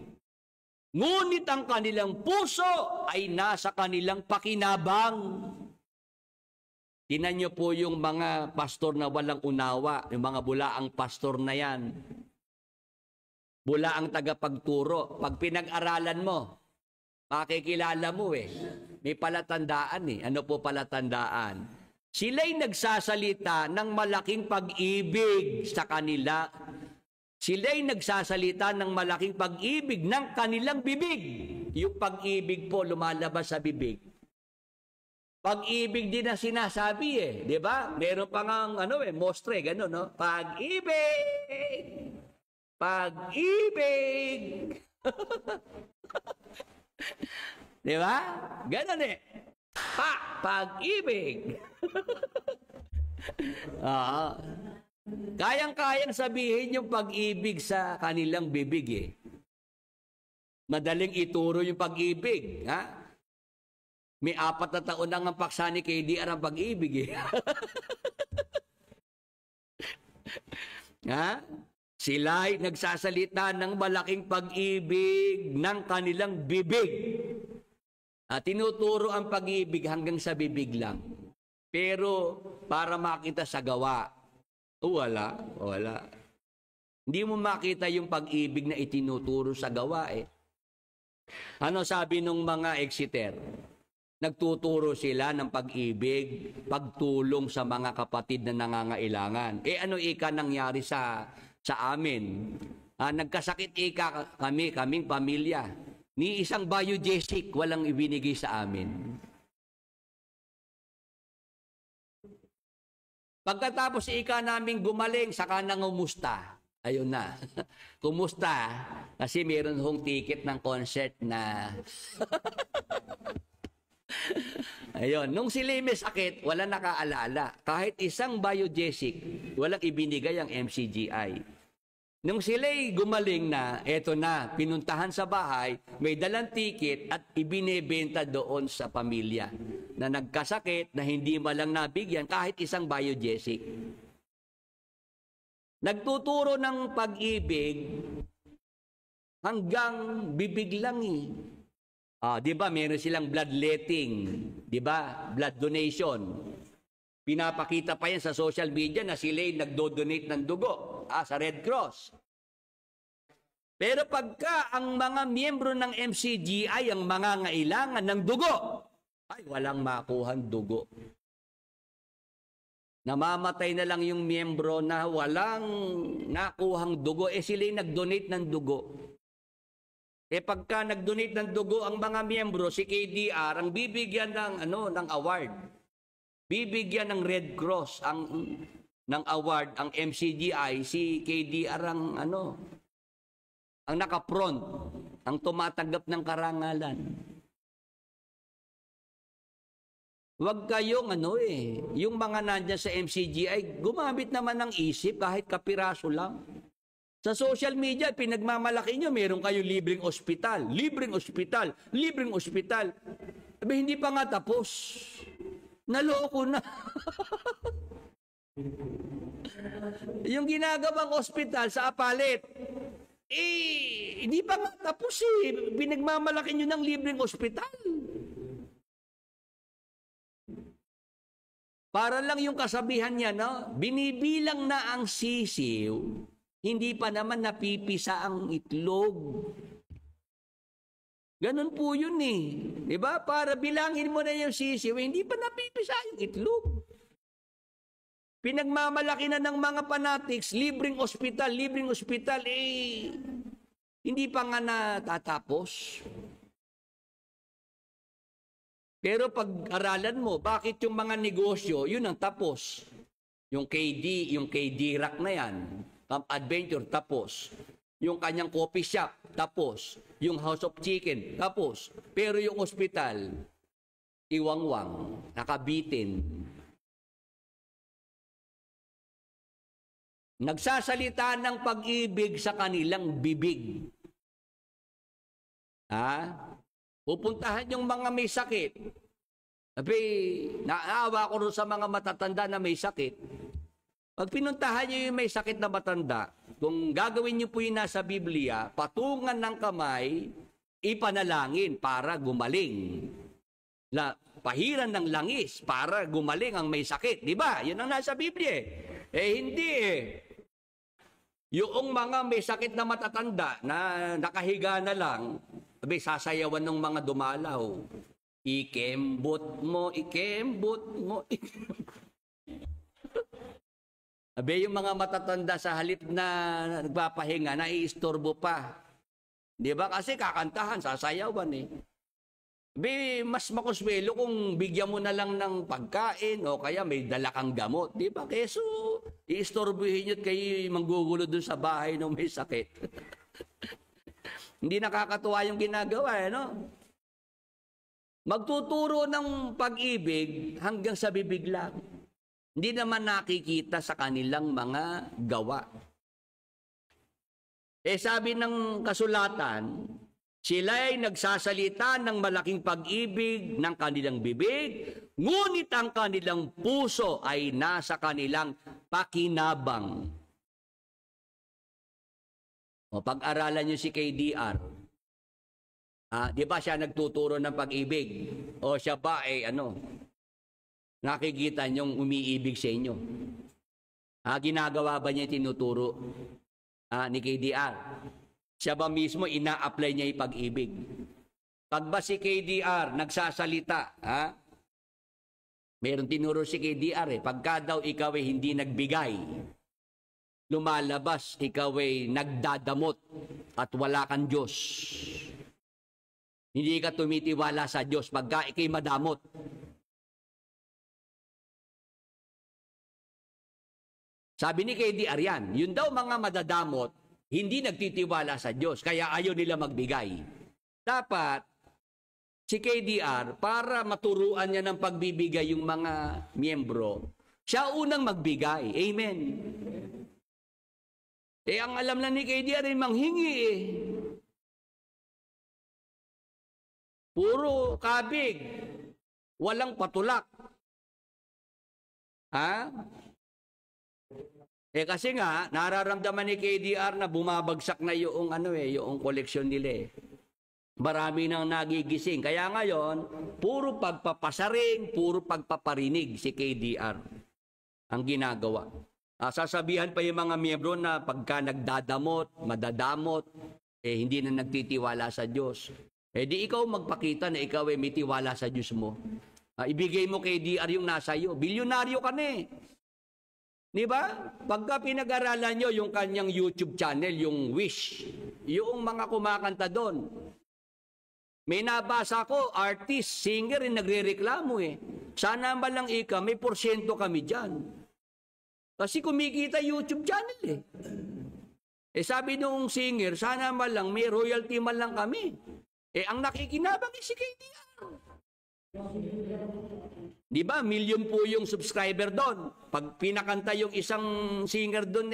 Ngunit ang kanilang puso ay nasa kanilang pakinabang. Tingnan niyo po yung mga pastor na walang unawa, yung mga bulaang pastor na yan. Bula ang tagapagturo. Pag pinag-aralan mo, makikilala mo May palatandaan Ano po palatandaan? Sila'y nagsasalita ng malaking pag-ibig sa kanila. Sila'y nagsasalita ng malaking pag-ibig ng kanilang bibig. Yung pag-ibig po lumalabas sa bibig. Pag-ibig din ang sinasabi di ba? Meron pa ngang mostre, gano'n, no? Pag-ibig! Pag-ibig! Di ba? Ganon pag-ibig! Kayang-kayang sabihin yung pag-ibig sa kanilang bibig Madaling ituro yung pag-ibig. May 4 na taon nang ang paksa ni KDR ang pag-ibig Sila'y nagsasalita ng malaking pag-ibig ng kanilang bibig. Tinuturo ang pag-ibig hanggang sa bibig lang. Pero para makita sa gawa, wala. Hindi mo makita yung pag-ibig na itinuturo sa gawa eh. Ano sabi nung mga Exeter? Nagtuturo sila ng pag-ibig, pagtulong sa mga kapatid na nangangailangan. Ano ika nangyari sa amin? Nagkasakit ika kaming pamilya. Ni isang biogesic walang ibinigay sa amin. Pagkatapos ika namin gumaling, saka nangumusta. Ayun na. Kumusta? Kasi meron hong ticket ng concert na... Ayun. Nung sila may sakit, wala nakaalala. Kahit isang biogesic, walang ibinigay ang MCGI. Nung sila'y gumaling na, eto na, pinuntahan sa bahay, may dalang ticket at ibinebenta doon sa pamilya na nagkasakit na hindi malang nabigyan kahit isang biogesic. Nagtuturo ng pag-ibig hanggang bibig lang eh. Di ba, meron silang bloodletting, di ba? Blood donation. Pinapakita pa yan sa social media na sila'y nagdo-donate ng dugo sa Red Cross. Pero pagka ang mga miyembro ng MCGI ang mga ngailangan ng dugo, ay walang makuhang dugo. Namamatay na lang yung miyembro na walang nakuhang dugo, sila'y nag-donate ng dugo. Pagka nag-donate ng dugo ang mga miyembro, si KDR ang bibigyan ng award. Bibigyan ng Red Cross ng award ang MCGI, si KDR ang naka-front, ang tumatanggap ng karangalan. Huwag kayong yung mga nandiyan sa MCGI, gumamit naman ng isip kahit kapiraso lang. Sa social media, pinagmamalaki nyo, meron kayo libreng ospital. Hindi pa nga tapos. Naloko na. Yung ginagawang ospital sa Apalit, hindi pa nga tapos eh. Pinagmamalaki nyo ng libreng ospital. Para lang yung kasabihan niya, binibilang na ang sisiw, hindi pa naman napipisa ang itlog. Ganun po yun eh. Diba? Para bilangin mo na yung sisiw, hindi pa napipisa yung itlog. Pinagmamalaki na ng mga fanatics, libreng ospital, hindi pa nga natatapos. Pero pag-aralan mo, bakit yung mga negosyo, yun ang tapos. Yung KD Rock na yan, Camp Adventure, tapos. Yung kanyang coffee shop, tapos. Yung House of Chicken, tapos. Pero yung ospital, iwangwang, nakabitin. Nagsasalita ng pag-ibig sa kanilang bibig. Pupuntahan yung mga may sakit. Sabi, naawa ko rin sa mga matatanda na may sakit. Pag pinuntahan nyo yung may sakit na matanda, kung gagawin nyo po yung nasa Biblia, patungan ng kamay, ipanalangin para gumaling. Pahiran ng langis para gumaling ang may sakit. Di ba? Yun ang nasa Biblia. Hindi eh. Yung mga may sakit na matatanda na nakahiga na lang, sasayawan ng mga dumalaw. Ikembot mo. Yung mga matatanda sa halip na nagpapahinga, naiistorbo pa. Di ba? Kasi kakantahan, sasayawan eh. Mas makuswelo kung bigyan mo na lang ng pagkain o kaya may dala kang gamot. Di ba? Keso, iistorbuhin nyo at kayo manggugulo dun sa bahay ng may sakit. Hindi nakakatuwa yung ginagawa, Magtuturo ng pag-ibig hanggang sa bibig lang. Hindi naman nakikita sa kanilang mga gawa. Sabi ng kasulatan, sila ay nagsasalita ng malaking pag-ibig ng kanilang bibig, ngunit ang kanilang puso ay nasa kanilang pakinabang. Pag-aralan niyo si KDR, Di ba siya nagtuturo ng pag-ibig? O siya ba nakikita niyong umiibig sa inyo? Ginagawa ba niya tinuturo ni KDR? Siya ba mismo ina-apply niya yung pag-ibig? Pag ba si KDR nagsasalita, meron tinuro si KDR pagka daw ikaw ay hindi nagbigay, lumalabas ikaw ay nagdadamot at wala kang Diyos. Hindi ka tumitiwala sa Diyos pagka ikay madamot. Sabi ni KDR yan, yun daw mga madadamot, hindi nagtitiwala sa Diyos, kaya ayaw nila magbigay. Dapat, si KDR, para maturuan niya ng pagbibigay yung mga miyembro, siya unang magbigay. Amen. Ang alam na ni KDR ay manghingi Puro kabig. Walang patulak. Kasi nga, nararamdaman ni KDR na bumabagsak na yung yung koleksyon nila Marami nang nagigising. Kaya ngayon, puro pagpapasaring, puro pagpaparinig si KDR ang ginagawa. Sasabihan pa yung mga miyembro na pagka nagdadamot, madadamot, hindi na nagtitiwala sa Diyos. Di ikaw magpakita na ikaw ay may tiwala sa Diyos mo. Ibigay mo KDR yung nasa iyo. Bilyonaryo ka na Di ba? Pagka pinag-aralan nyo yung kanyang YouTube channel, yung Wish, yung mga kumakanta doon. May nabasa ko, artist, singer, nagre-reklamo Sana ba lang may porsyento kami dyan. Kasi kumikita YouTube channel sabi nung singer, sana ba lang may royalty man lang kami. Ang nakikinabang si KDR. Di ba? Million po yung subscriber doon. Pag pinakanta yung isang singer doon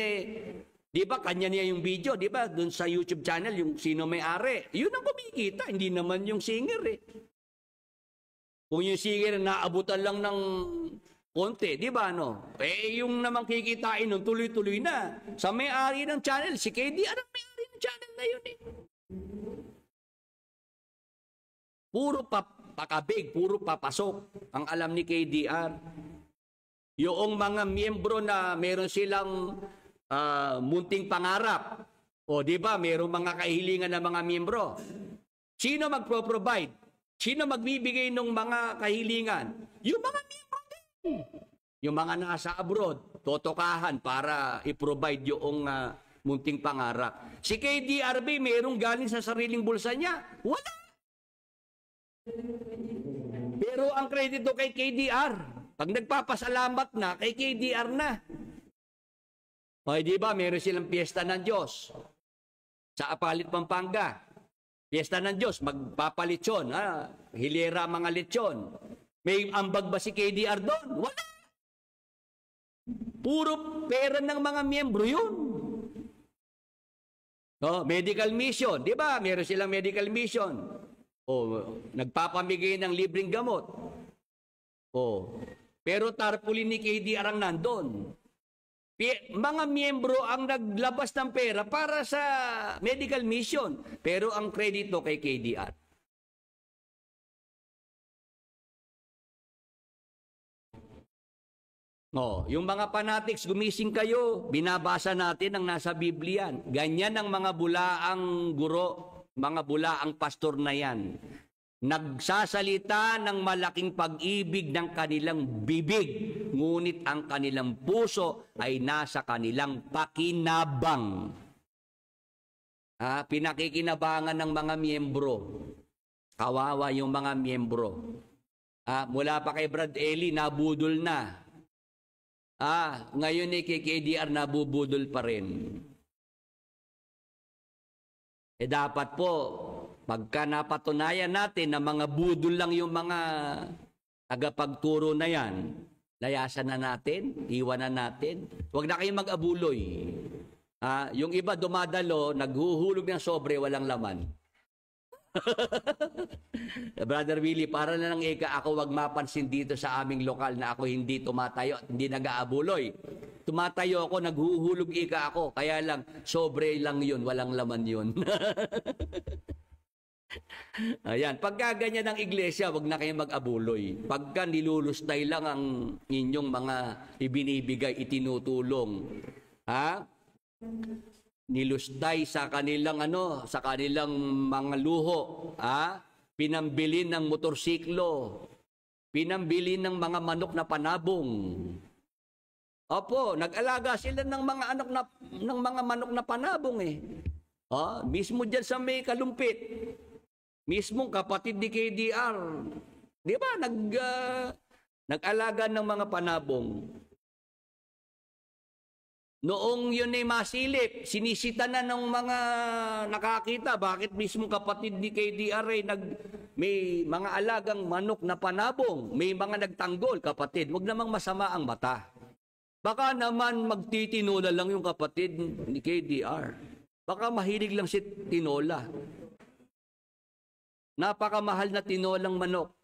di ba? Kanya niya yung video, di ba? Doon sa YouTube channel, yung sino may-ari. Yun ang kumikita, hindi naman yung singer Kung yung singer naabutan lang ng konti, di ba yung namang kikitain nun, tuloy-tuloy na. Sa may-ari ng channel, si KDR ang may-ari ng channel na yun Puro pakabig, puro papasok ang alam ni KDR. Yung mga miyembro na meron silang munting pangarap, di ba, meron mga kahilingan ng mga miyembro. Sino magpro-provide? Sino magbibigay ng mga kahilingan? Yung mga miyembro din. Yung mga nasa abroad, totokahan para i-provide yung munting pangarap. Si KDRB, merong galing sa sariling bulsa niya? Wala. Pero ang kredito kay KDR, pag nagpapasalamat na, kay KDR na. Di ba, meron silang piyesta ng Diyos sa Apalit, Pampanga. Piyesta ng Diyos, magpapalitsyon, hilera mga litsyon. May ambag ba si KDR doon? Wala. Puro pera ng mga miyembro yun. Medical mission, di ba? Meron silang medical mission. Nagpapamigay ng libreng gamot. Pero tarpaulin ni KDR ang nandun. Mga miyembro ang naglabas ng pera para sa medical mission. Pero ang kredito kay KDR. Yung mga fanatics, gumising kayo, binabasa natin ang nasa Biblia. Ganyan ang mga bulaang guro, mga bulaang pastor na yan. Nagsasalita ng malaking pag-ibig ng kanilang bibig, ngunit ang kanilang puso ay nasa kanilang pakinabang. Pinakikinabangan ng mga miyembro. Kawawa yung mga miyembro. Mula pa kay Brad Eli, nabudol na. Ngayon kay KDR nabubudol pa rin. Dapat po, pagka napatunayan natin na mga budol lang yung mga tagapagturo na yan, layasan na natin, iwanan natin. Huwag na kayong mag-abuloy. Yung iba dumadalo, naghuhulog ng sobre, walang laman. Brother Willie, para na lang ako wag mapansin dito sa aming lokal na ako hindi tumatayo at hindi nag-aabuloy. Tumatayo ako, naghuhulog ako. Kaya lang, sobre lang yun, walang laman yun. Ayan, pagka ganyan ang iglesia, wag na kayong mag-abuloy. Pagka nilulustay lang ang inyong mga ibinibigay, itinutulong, ha? Nilustay sa kanilang sa kanilang mga luho, ha? Pinambili ng motorsiklo, pinambili ng mga manok na panabong. Opo, nag-alaga sila ng mga ng mga manok na panabong mismo diyan sa may Kalumpit. Mismong kapatid ni KDR. Di ba? Nag-alaga ng mga panabong. Noong yun ay masilip, sinisita na ng mga nakakita. Bakit mismo kapatid ni KDR may mga alagang manok na panabong, may mga nagtanggol, kapatid. Huwag namang masama ang mata. Baka naman magtitinola lang yung kapatid ni KDR. Baka mahilig lang si tinola. Napakamahal na tinolang manok.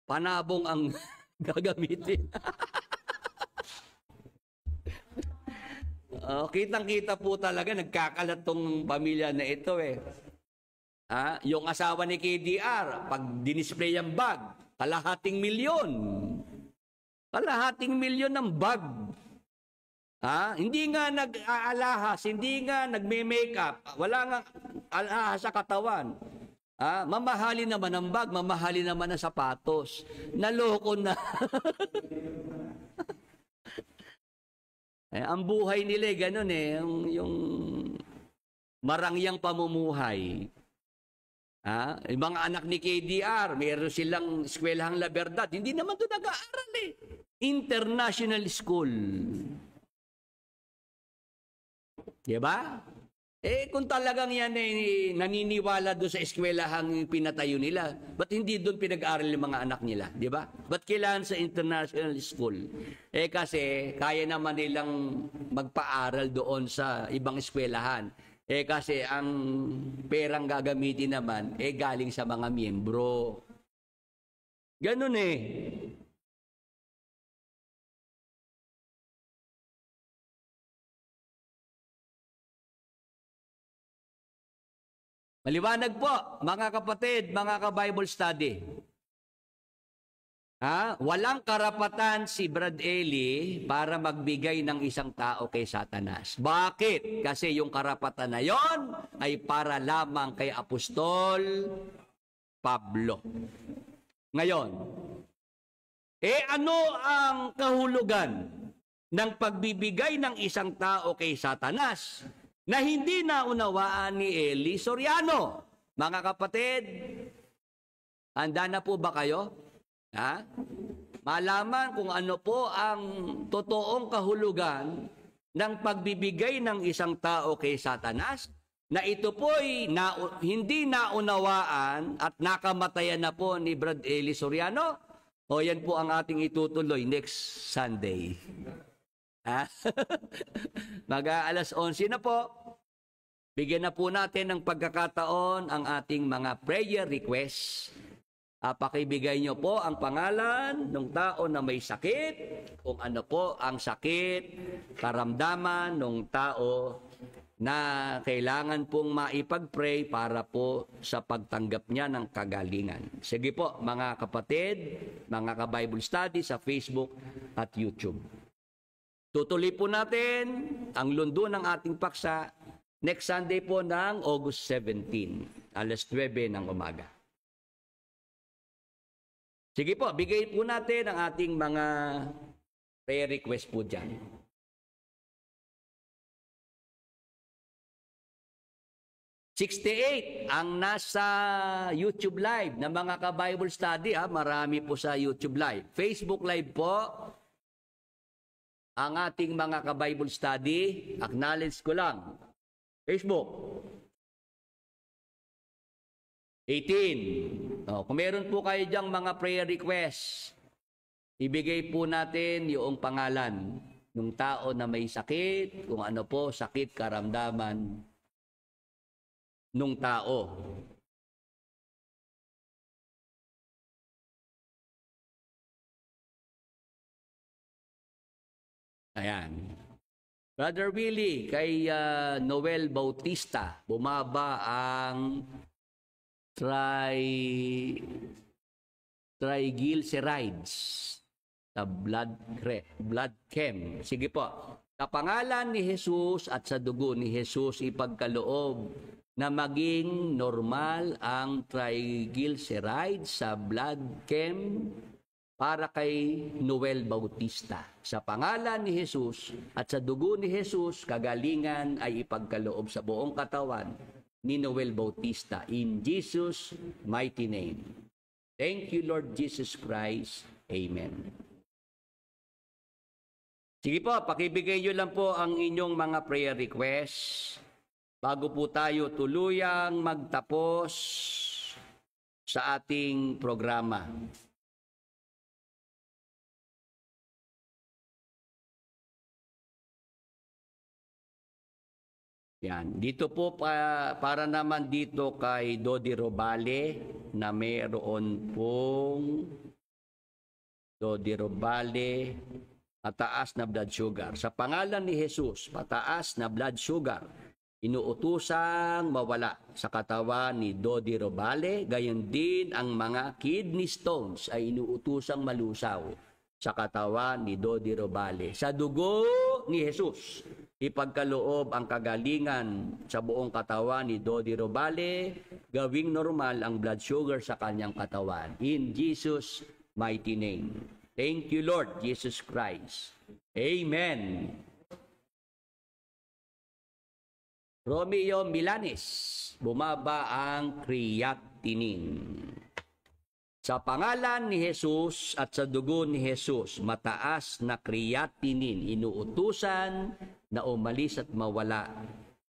Panabong ang gagamitin. Kitang-kita po talaga, nagkakalat tong pamilya na ito Yung asawa ni KDR, pag dinisplay ang bag, kalahating milyon. Kalahating milyon ng bag. Hindi nga nag-aalahas, hindi nga nagme-makeup, wala nga alahas sa katawan. Mamahali naman ang bag, mamahali naman ang sapatos. Naloko na. Ang buhay nila ganun yung marangyang pamumuhay. Yung mga anak ni KDR, mayroon silang eskwelahang La Verdad. Hindi naman doon nag-aaral International school. Diba? Kung talagang yan naniniwala doon sa eskwelahang pinatayo nila, ba't hindi doon pinag-aaral yung mga anak nila? Diba? Ba't kailangan sa international school? Kasi kaya naman nilang magpaaral doon sa ibang eskwelahan. Kasi ang perang gagamitin naman, galing sa mga miyembro. Ganun Maliwanag po, mga kapatid, mga ka-Bible study. Walang karapatan si Brad Eli para magbigay ng isang tao kay Satanas. Bakit? Kasi yung karapatan na yon ay para lamang kay Apostol Pablo. Ngayon, ano ang kahulugan ng pagbibigay ng isang tao kay Satanas na hindi naunawaan ni Eli Soriano? Mga kapatid, handa na po ba kayo? Malaman kung ano po ang totoong kahulugan ng pagbibigay ng isang tao kay Satanas, na ito po'y hindi naunawaan at nakamatayan na po ni Brad Eli Soriano. O yan po ang ating itutuloy next Sunday. Mag-aalas 11 na po. Bigyan na po natin ng pagkakataon ang ating mga prayer requests. Pakibigay nyo po ang pangalan ng tao na may sakit, kung ano po ang sakit, karamdaman ng tao na kailangan pong maipag-pray para po sa pagtanggap niya ng kagalingan. Sige po, mga kapatid, mga ka-Bible study sa Facebook at YouTube. Tutuloy po natin ang lundo ng ating paksa next Sunday po ng August 17, alas 9 ng umaga. Sige po, bigay po natin ang ating mga prayer request po dyan. ₱68 ang nasa YouTube Live na mga ka-Bible study. Marami po sa YouTube Live. Facebook Live po, ang ating mga ka-Bible study. Acknowledge ko lang. Facebook. 18. Kung meron po kayo dyang mga prayer requests, ibigay po natin yung pangalan ng tao na may sakit, kung ano po sakit, karamdaman nung tao. Ayan. Brother Willie, kay Noel Bautista, bumaba ang triglycerides sa blood chem. Sige po. Sa pangalan ni Jesus at sa dugo ni Jesus, ipagkaloob na maging normal ang triglycerides sa blood chem para kay Noel Bautista. Sa pangalan ni Jesus at sa dugo ni Jesus, kagalingan ay ipagkaloob sa buong katawan ni Noel Bautista. In Jesus' mighty name. Thank you, Lord Jesus Christ. Amen. Sige po, pakibigay nyo lang po ang inyong mga prayer requests bago po tayo tuluyang magtapos sa ating programa. Yan. Dito po para naman dito kay Dodi Robale na mayroon pong Dodi Robale mataas na blood sugar. Sa pangalan ni Jesus, mataas na blood sugar, inuutusang mawala sa katawan ni Dodi Robale. Gayon din ang mga kidney stones ay inuutusang malusaw sa katawan ni Dodi Robale. Sa dugo ni Jesus, ipagkaloob ang kagalingan sa buong katawan ni Dodi Robale. Gawing normal ang blood sugar sa kanyang katawan. In Jesus' mighty name. Thank you, Lord Jesus Christ. Amen. Romeo Milanes, bumaba ang creatinine. Sa pangalan ni Jesus at sa dugo ni Jesus, mataas na creatinine, inuutusan na umalis at mawala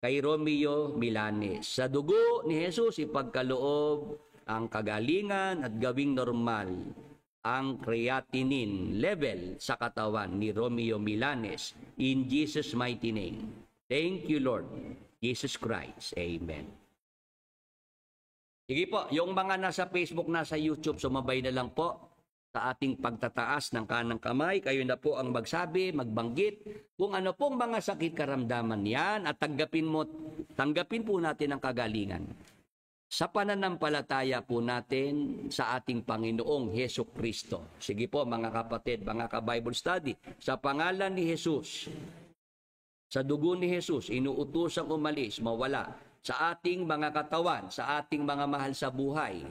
kay Romeo Milanes. Sa dugo ni Jesus, ipagkaloob ang kagalingan at gawing normal ang creatinine level sa katawan ni Romeo Milanes. In Jesus' mighty name. Thank you, Lord Jesus Christ. Amen. Sige po, yung mga nasa Facebook, nasa YouTube, sumabay na lang po sa ating pagtataas ng kanang kamay. Kayo na po ang magsabi, magbanggit kung ano pong mga sakit karamdaman yan at tanggapin po natin ang kagalingan. Sa pananampalataya po natin sa ating Panginoong Hesus Kristo. Sige po mga kapatid, mga ka-Bible study, sa pangalan ni Jesus, sa dugo ni Jesus, inuutosang umalis, mawala sa ating mga katawan, sa ating mga mahal sa buhay,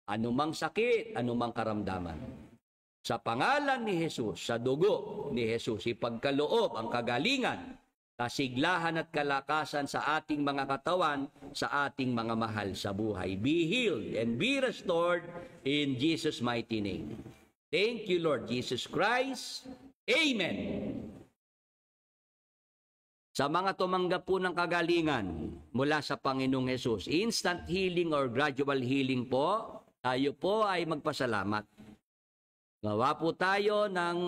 anumang sakit, anumang karamdaman. Sa pangalan ni Jesus, sa dugo ni Jesus, ipagkaloob ang kagalingan, kasiglahan at kalakasan sa ating mga katawan, sa ating mga mahal sa buhay. Be healed and be restored in Jesus' mighty name. Thank you, Lord Jesus Christ. Amen. Sa mga tumanggap po ng kagalingan mula sa Panginoong Hesus, instant healing or gradual healing po, tayo po ay magpasalamat. Gawa po tayo ng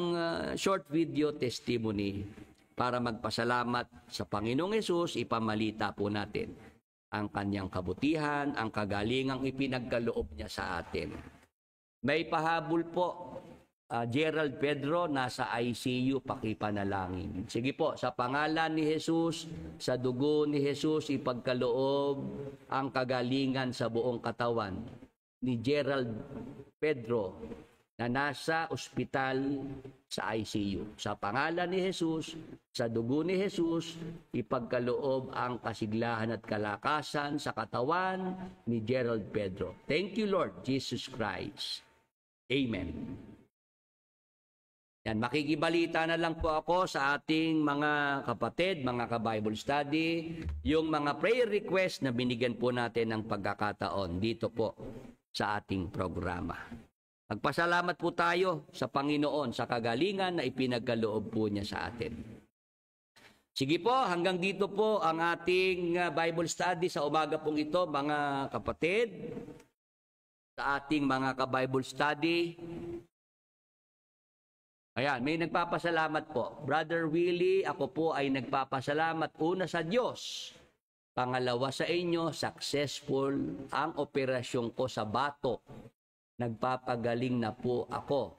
short video testimony para magpasalamat sa Panginoong Hesus, ipamalita po natin ang kanyang kabutihan, ang kagalingang ipinagkaloob niya sa atin. May pahabol po, Gerald Pedro, nasa ICU, pakipanalangin. Sige po, sa pangalan ni Jesus, sa dugo ni Jesus, ipagkaloob ang kagalingan sa buong katawan ni Gerald Pedro na nasa ospital sa ICU. Sa pangalan ni Jesus, sa dugo ni Jesus, ipagkaloob ang kasiglahan at kalakasan sa katawan ni Gerald Pedro. Thank you, Lord Jesus Christ. Amen. Yan, makikibalita na lang po ako sa ating mga kapatid, mga ka-Bible study, yung mga prayer request na binigyan po natin ng pagkakataon dito po sa ating programa. Magpasalamat po tayo sa Panginoon sa kagalingan na ipinagkaloob po niya sa atin. Sige po, hanggang dito po ang ating Bible study sa umaga pong ito, mga kapatid, sa ating mga ka-Bible study. Ayan, may nagpapasalamat po. Brother Willie, ako po ay nagpapasalamat una sa Diyos. Pangalawa sa inyo, successful ang operasyon ko sa batok. Nagpapagaling na po ako.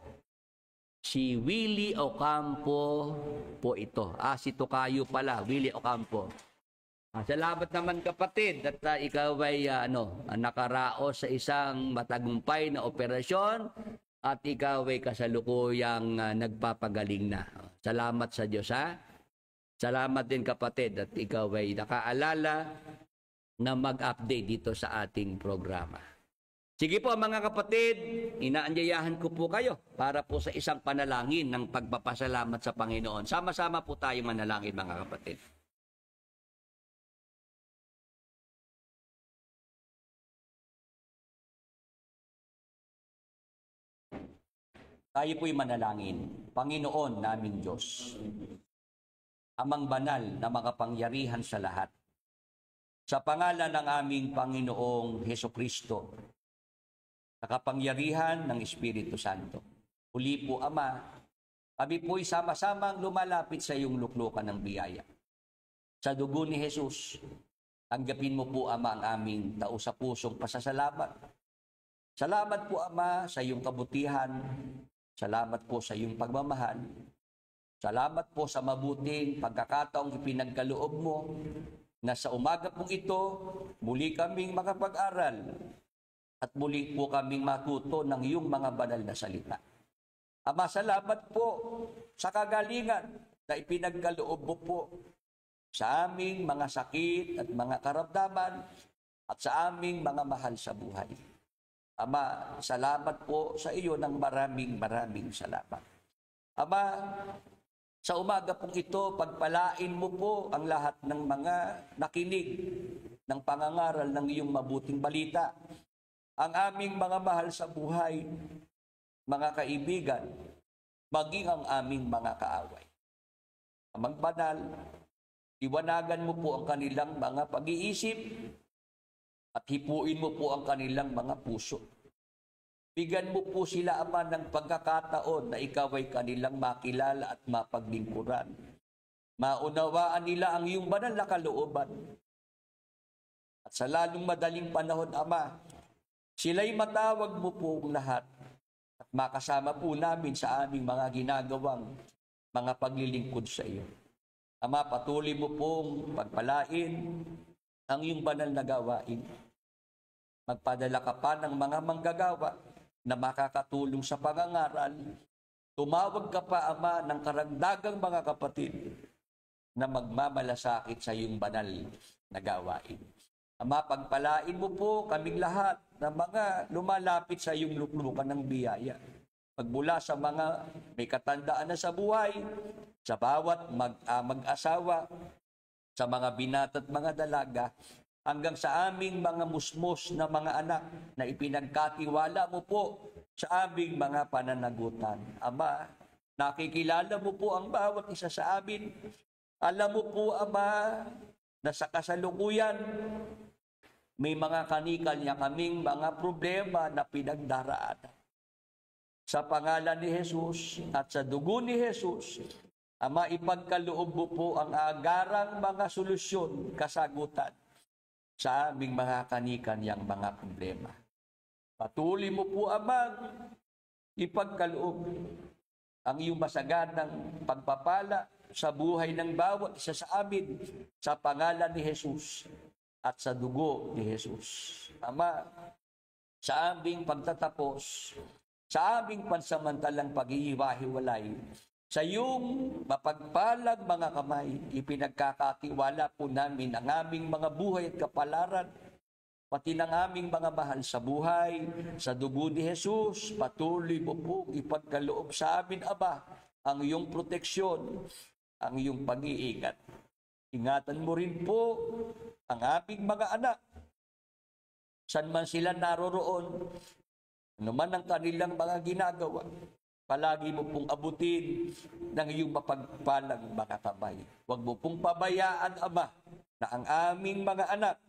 Si Willie Ocampo po ito. Si Tokayo pala, Willie Ocampo. Salamat naman kapatid at ikaw ay nakaraos sa isang matagumpay na operasyon at ikaw ay kasalukuyang nagpapagaling na. Salamat sa Diyos, ha? Salamat din kapatid at ikaw ay nakaalala na mag-update dito sa ating programa. Sige po mga kapatid, inaanyayahan ko po kayo para po sa isang panalangin ng pagpapasalamat sa Panginoon. Sama-sama po tayong manalangin mga kapatid. Tayo po'y manalangin. Panginoon naming Diyos, Amang banal na makapangyarihan sa lahat, sa pangalan ng aming Panginoong Hesukristo, sa kapangyarihan ng Espiritu Santo. Uli po, Ama, kami po'y sama-samang lumalapit sa iyong luklukan ng biyaya. Sa dugo ni Jesus, tanggapin mo po, Ama, ang aming taus-pusong pasasalamat. Salamat po, Ama, sa iyong kabutihan. Salamat po sa iyong pagmamahal. Salamat po sa mabuting pagkakataong ipinagkaloob mo na sa umaga pong ito, muli kaming makapag-aral at muli po kaming matuto ng iyong mga banal na salita. Ama, salamat po sa kagalingan na ipinagkaloob mo po sa aming mga sakit at mga karamdaman at sa aming mga mahal sa buhay. Ama, salamat po sa iyo ng maraming salamat. Ama, sa umaga pong ito, pagpalain mo po ang lahat ng mga nakinig ng pangangaral ng iyong mabuting balita. Ang aming mga mahal sa buhay, mga kaibigan, maging ang aming mga kaaway. Amang banal, iwanagan mo po ang kanilang mga pag-iisip at hipuin mo po ang kanilang mga puso. Bigyan mo po sila, Ama, ng pagkakataon na ikaw ay kanilang makilala at mapaglingkuran. Maunawaan nila ang iyong banal na kalooban. At sa lalong madaling panahon, Ama, sila'y matawag mo po ang lahat at makasama po namin sa aming mga ginagawang mga paglilingkod sa iyo. Ama, patuloy mo pong pagpalain ang iyong banal na gawain. Magpadala ka pa ng mga manggagawa na makakatulong sa pangangaral. Tumawag ka pa, Ama, ng karagdagang mga kapatid na magmamalasakit sa iyong banal na gawain. Ama, pagpalain mo po kaming lahat na mga lumalapit sa iyong luklukan ng biyaya. Magmula sa mga may katandaan na sa buhay, sa bawat mag-asawa, sa mga binata at mga dalaga, hanggang sa aming mga musmos na mga anak na ipinagkatiwala mo po sa aming mga pananagutan. Ama, nakikilala mo po ang bawat isa sa amin. Alam mo po, Ama, na sa kasalukuyan, may mga kanikalya kaming mga problema na pinagdaraanan. Sa pangalan ni Jesus at sa dugo ni Jesus, Ama, ipagkaloob mo po ang agarang mga solusyon, kasagutan sa aming mga kanikanyang mga problema. Patuloy mo po, Ama, ipagkaloob ang iyong masaganang pagpapala sa buhay ng bawat isa sa amin sa pangalan ni Jesus at sa dugo ni Jesus. Ama, sa aming pagtatapos, sa aming pansamantalang pag-iiwahiwalay, sa iyong mapagpalag mga kamay, ipinagkakatiwala po namin ang aming mga buhay at kapalaran, pati ng aming mga mahal sa buhay, sa dugo ni Jesus. Patuloy mo po ipagkaloob sa amin, Ama, ang iyong proteksyon, ang iyong pag-iingat. Ingatan mo rin po ang aming mga anak, saan man sila naroroon, ano man ang kanilang mga ginagawa. Palagi mo pong abutin ng iyong mapagpalang mga kamay. Huwag mo pong pabayaan, Ama, na ang aming mga anak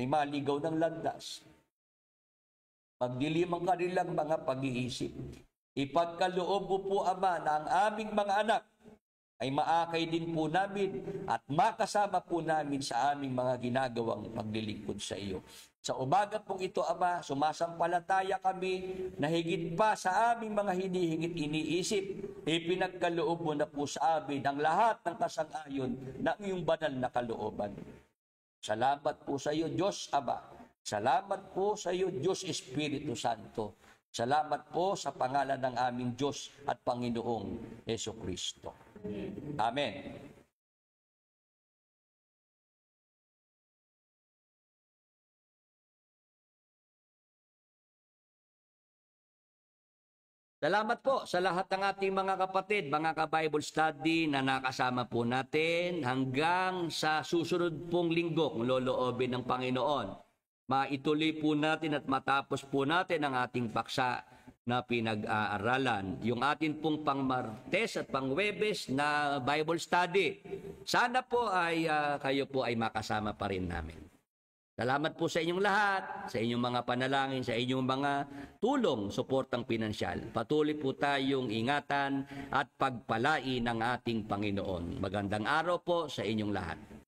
ay maligaw ng landas. Magdilim ang kanilang mga pag-iisip. Ipagkaloob mo po, Ama, na ang aming mga anak ay maakay din po namin at makasama po namin sa aming mga ginagawang paglilingkod sa iyo. Sa umaga pong ito, Ama, sumasampalataya kami na higit pa sa aming mga hinihingit iniisip, ipinagkaloob mo na po sa amin ang lahat ng kasang-ayon ng iyong banal na kalooban. Salamat po sa iyo, Diyos Ama. Salamat po sa iyo, Diyos Espiritu Santo. Salamat po sa pangalan ng aming Diyos at Panginoong Jesucristo. Amen. Salamat po sa lahat ng ating mga kapatid, mga ka-Bible study na nakasama po natin hanggang sa susunod pong linggo kung loloobin ng Panginoon. Maituloy po natin at matapos po natin ang ating paksa na pinag-aaralan. Yung atin pong pang-Martes at pang-Webes na Bible study. Sana po ay kayo po ay makasama pa rin namin. Salamat po sa inyong lahat, sa inyong mga panalangin, sa inyong mga tulong, suportang pinansyal. Patuloy po tayong ingatan at pagpalain ng ating Panginoon. Magandang araw po sa inyong lahat.